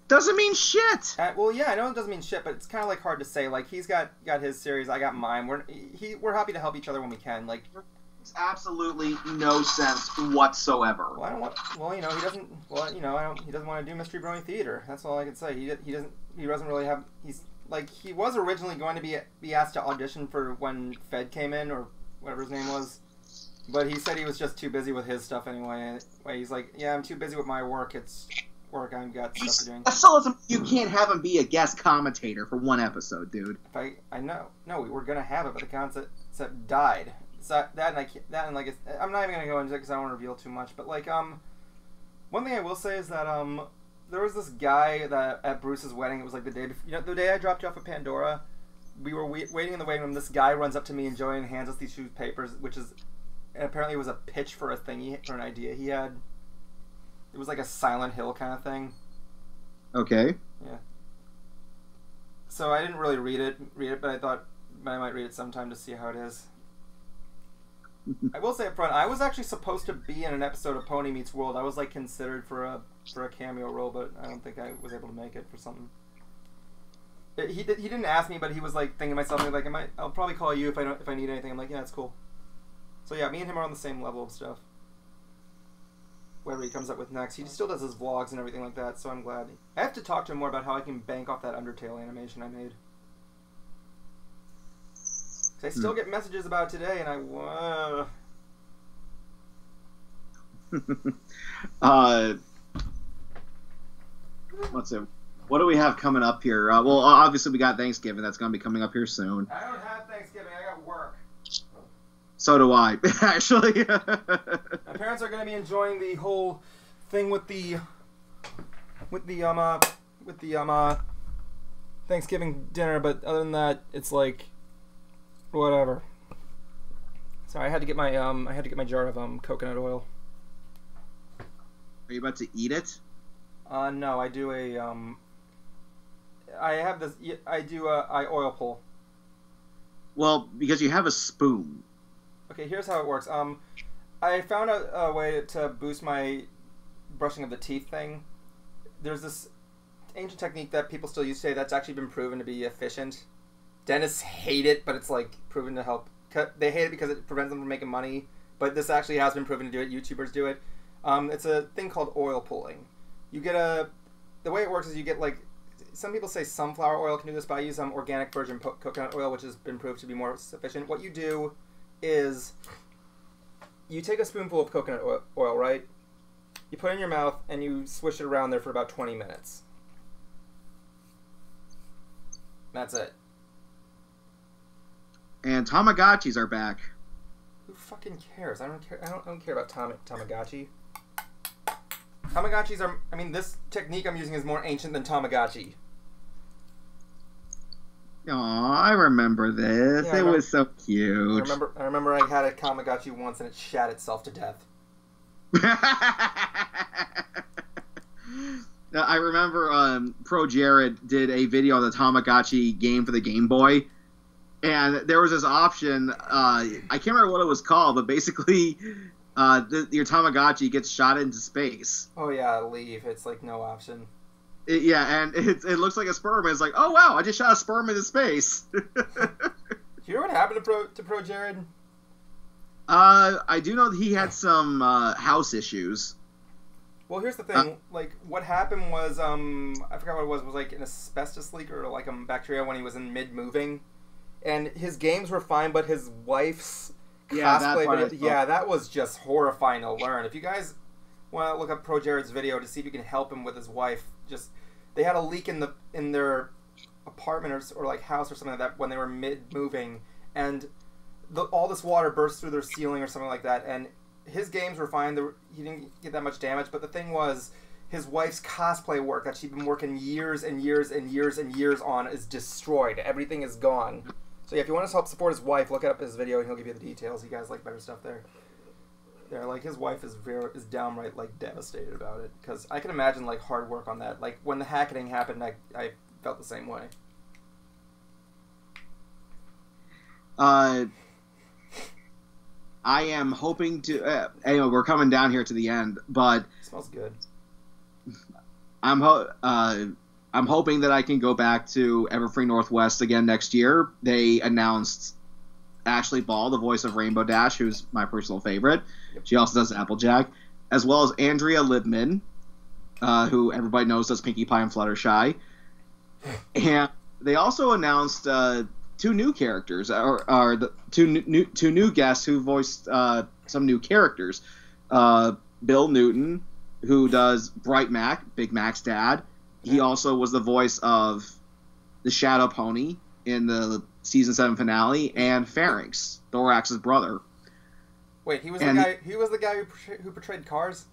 Doesn't mean shit. Well, yeah, I know it doesn't mean shit, but it's kind of like hard to say. Like he's got his series. I got mine. We're happy to help each other when we can. Like. Makes absolutely no sense whatsoever. Well, I don't want. Well, you know, he doesn't. Well, you know, he doesn't want to do Mystery Brony Theater. That's all I can say. He doesn't. He doesn't really have. He's like he was originally going to be asked to audition for when Fed came in or whatever his name was, but he said he was just too busy with his stuff anyway. He's like, yeah, I'm too busy with my work. It's work. I've got stuff to do. That still doesn't. You can't have him be a guest commentator for one episode, dude. I know. No, we were gonna have it, but the concept died. So I'm not even gonna go into it because I don't want to reveal too much. But like one thing I will say is that there was this guy that at Bruce's wedding. It was like the day before, you know, the day I dropped you off at Pandora. We were waiting in the waiting room. This guy runs up to me and Joey and hands us these two papers, and apparently it was a pitch for a thing for an idea he had. It was like a Silent Hill kind of thing. Okay. Yeah. So I didn't really read it, but I thought I might read it sometime to see how it is. I will say up front, I was actually supposed to be in an episode of Pony Meets World. I was like considered for a cameo role, but I don't think I was able to make it for something. He didn't ask me, but he was like thinking to myself, like, I'll probably call you if I need anything. I'm like, yeah, that's cool. So yeah, me and him are on the same level of stuff. Whatever he comes up with next, he still does his vlogs and everything like that. So I'm glad. I have to talk to him more about how I can bank off that Undertale animation I made. I still get messages about today, and let's see. What do we have coming up here? Well, obviously we got Thanksgiving. That's going to be coming up here soon. I don't have Thanksgiving. I got work. So do I, actually. My parents are going to be enjoying the whole thing with the Thanksgiving dinner, but other than that, it's like whatever. Sorry, I had to get my jar of coconut oil. Are you about to eat it? No, I do I oil pull. Well, because you have a spoon. Okay, here's how it works. I found a way to boost my brushing of the teeth thing. There's this ancient technique that people still use today that's actually been proven to be efficient. Dentists hate it, but it's like proven to help. They hate it because it prevents them from making money, but this actually has been proven to do it. YouTubers do it. It's a thing called oil pulling. You get the way it works is you get like, some people say sunflower oil can do this, but I use organic virgin coconut oil, which has been proved to be more sufficient. What you do is you take a spoonful of coconut oil, right? You put it in your mouth and you swish it around there for about 20 minutes. That's it. And Tamagotchis are back. Who fucking cares? I don't care about Tamagotchi. Tamagotchis are... I mean, this technique I'm using is more ancient than Tamagotchi. Aw, I remember this. Yeah, it was so cute. I remember I had a Tamagotchi once and it shat itself to death. Now, I remember Pro Jared did a video on the Tamagotchi game for the Game Boy. And there was this option, I can't remember what it was called, but basically your Tamagotchi gets shot into space. Oh yeah, leave. It's like no option. And it looks like a sperm, and it's like, oh wow, I just shot a sperm into space. you know what happened to Pro Jared? I do know that he had some house issues. Well, here's the thing. Like, what happened was, I forgot what it was. It was like an asbestos leak or like a bacteria when he was in mid-moving. And his games were fine, but his wife's cosplay video, that was just horrifying to learn. If you guys want to look up Pro Jared's video to see if you can help him with his wife, they had a leak in their apartment or like house or something like that when they were mid-moving, and all this water burst through their ceiling or something like that, and his games were fine. He didn't get that much damage, but the thing was, his wife's cosplay work that she'd been working years and years and years and years on is destroyed. Everything is gone. So yeah, if you want to help support his wife, look up his video and he'll give you the details. You guys like better stuff there. Yeah, like his wife is downright like devastated about it, because I can imagine like hard work on that. Like when the hacking happened, I felt the same way. I am hoping to. Anyway, we're coming down here to the end, but it smells good. I'm hoping that I can go back to Everfree Northwest again next year. They announced Ashley Ball, the voice of Rainbow Dash, who's my personal favorite. Yep. She also does Applejack, as well as Andrea Libman, who everybody knows does Pinkie Pie and Fluttershy. And they also announced two new characters, or the two new guests who voiced some new characters. Bill Newton, who does Bright Mac, Big Mac's dad. He also was the voice of the Shadow Pony in the season 7 finale, and Pharynx, Thorax's brother. Wait, he was the guy who portrayed Cars?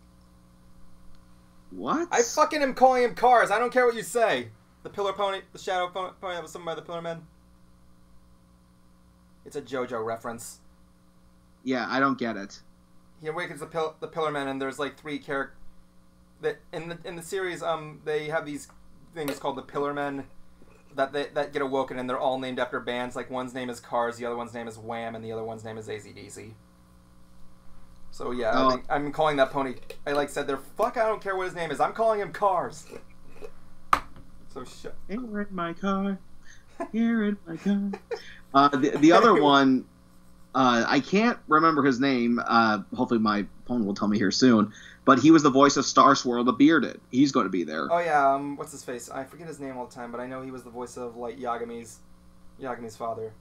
What? I fucking am calling him Cars. I don't care what you say. The Pillar Pony, the Shadow Pony that was sung by the Pillar Men. It's a JoJo reference. Yeah, I don't get it. He awakens the Pillar Men, and there's like 3 characters. In the series, they have these things called the Pillar Men that get awoken, and they're all named after bands. Like one's name is Cars, the other one's name is Wham, and the other one's name is AC/DC. So yeah, I'm calling that pony. I said there. Fuck, I don't care what his name is. I'm calling him Cars. So shut. Here in my car. Here in my car. The other one, I can't remember his name. Hopefully my opponent will tell me here soon. But he was the voice of Star Swirl the Bearded. He's going to be there. Oh yeah, what's his face? I forget his name all the time, but I know he was the voice of like Yagami's father.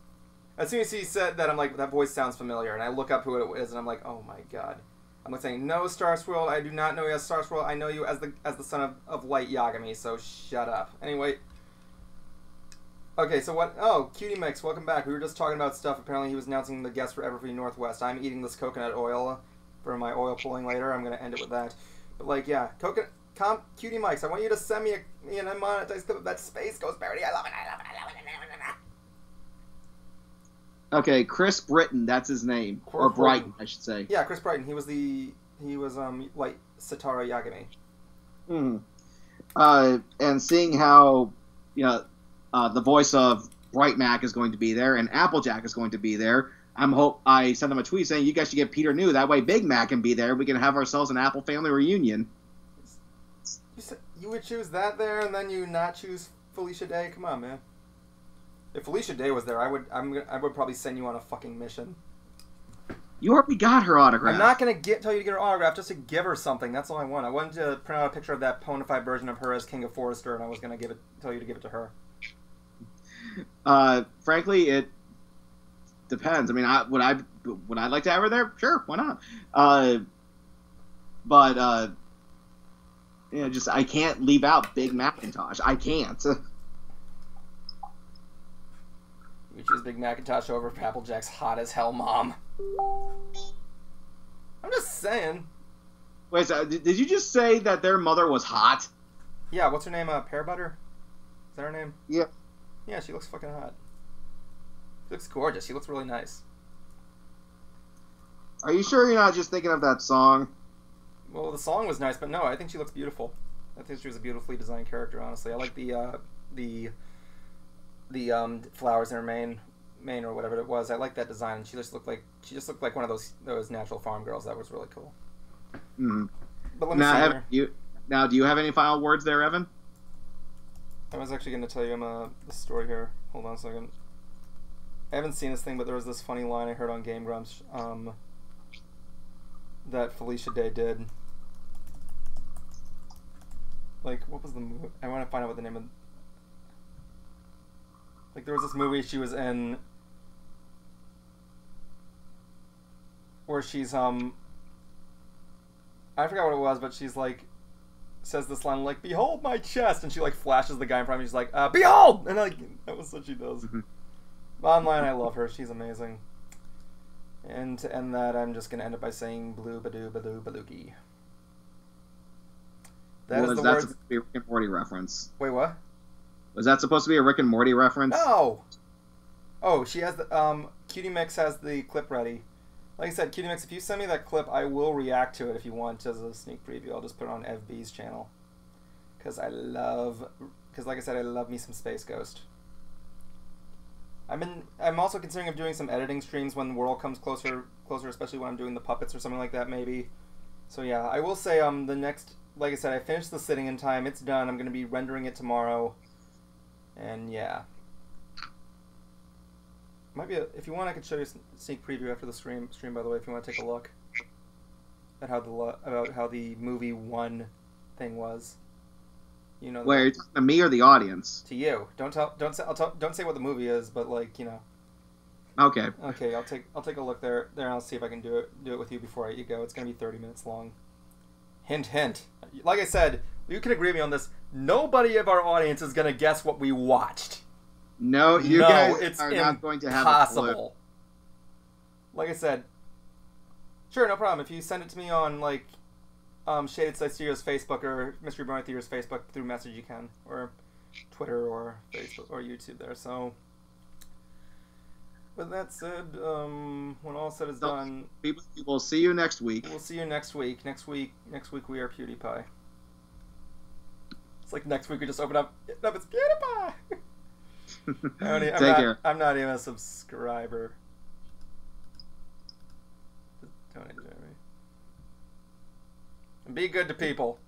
As soon as he said that, I'm like, that voice sounds familiar, and I look up who it is, and I'm like, oh my god. I'm like saying, no, Star Swirl, I do not know you as Star Swirl. I know you as the son of Light Yagami. So shut up. Anyway. Okay, so what? Oh, Cutie Mix, welcome back. We were just talking about stuff. Apparently, he was announcing the guest for Everfree Northwest. I'm eating this coconut oil for my oil pulling later. I'm gonna end it with that. But like, yeah, Cutie Mix, I want you to send me a monetized clip of that Space Ghost parody. I love it. I love it. I love it. Okay, Chris Britton, that's his name, or Brighton, I should say. Yeah, Chris Brighton. He was like Satara Yagami. And seeing how the voice of Bright Mac is going to be there, and Applejack is going to be there. I sent them a tweet saying you guys should get Peter New. That way, Big Mac can be there. We can have ourselves an Apple family reunion. You would choose that there, and then you not choose Felicia Day? Come on, man. If Felicia Day was there, I would probably send you on a fucking mission. You already got her autograph. I'm not gonna tell you to get her autograph, just to give her something. That's all I want. I wanted to print out a picture of that ponified version of her as King of Forrester, and I was gonna tell you to give it to her. Frankly, it depends. I mean, would I like to have her there? Sure, why not? But I can't leave out Big Macintosh. I can't. We choose Big Macintosh over Applejack's hot as hell mom. I'm just saying. Wait, so did you just say that their mother was hot? Yeah, what's her name? Pear Butter? Is that her name? Yeah. Yeah, she looks fucking hot. She looks gorgeous. She looks really nice. Are you sure you're not just thinking of that song? Well, the song was nice, but no, I think she looks beautiful. I think she was a beautifully designed character, honestly. I like the flowers in her mane or whatever it was. I like that design, and she just looked like one of those natural farm girls. That was really cool. Mm-hmm. But let me see here. Do you have any final words there, Evan? I was actually going to tell you the story here. Hold on a second. I haven't seen this thing, but there was this funny line I heard on Game Grumps that Felicia Day did. Like, what was the movie? I want to find out what the name of... Like, there was this movie she was in where she's, I forgot what it was, but she's, like, says this line, like, "Behold my chest!" And she, like, flashes the guy in front of me. She's like, "Behold!" And, like, that was what she does. Mm-hmm. Bottom line, I love her. She's amazing. And to end that, I'm just going to end it by saying blue badoo badoo balookie. That is the that words... supposed to be a Rick and Morty reference? Wait, what? Was that supposed to be a Rick and Morty reference? No! Oh, she has the, Cutie Mix has the clip ready. Like I said, Cutie Mix, if you send me that clip, I will react to it if you want as a sneak preview. I'll just put it on FB's channel. Because like I said, I love me some Space Ghost. I'm also considering of doing some editing streams when the world comes closer, especially when I'm doing the puppets or something like that, maybe. So yeah, I will say the next, like I said, I finished the sitting in time. It's done. I'm going to be rendering it tomorrow. And yeah. Might be if you want, I could show you a sneak preview after the stream. By the way, if you want to take a look at how the movie 1 thing was. You know. Wait, are you talking to me or the audience? To you. Don't say what the movie is, but like, you know. Okay. Okay, I'll take a look there and I'll see if I can do it with you before you go. It's gonna be 30 minutes long. Hint, hint. Like I said, you can agree with me on this. Nobody of our audience is gonna guess what we watched. No, you guys it's are not going to have impossible. a clue. Like I said, sure, no problem. If you send it to me on like Shaded Side Studios Facebook or Mystery Brony Theater's Facebook through message, you can, or Twitter or Facebook or YouTube there. So, with that said, when all said is done, people, we'll see you next week. We'll see you next week. Next week we are PewDiePie. It's like next week we just open up. No, it's PewDiePie. Take care. I'm not even a subscriber. Don't enjoy me. And be good to people.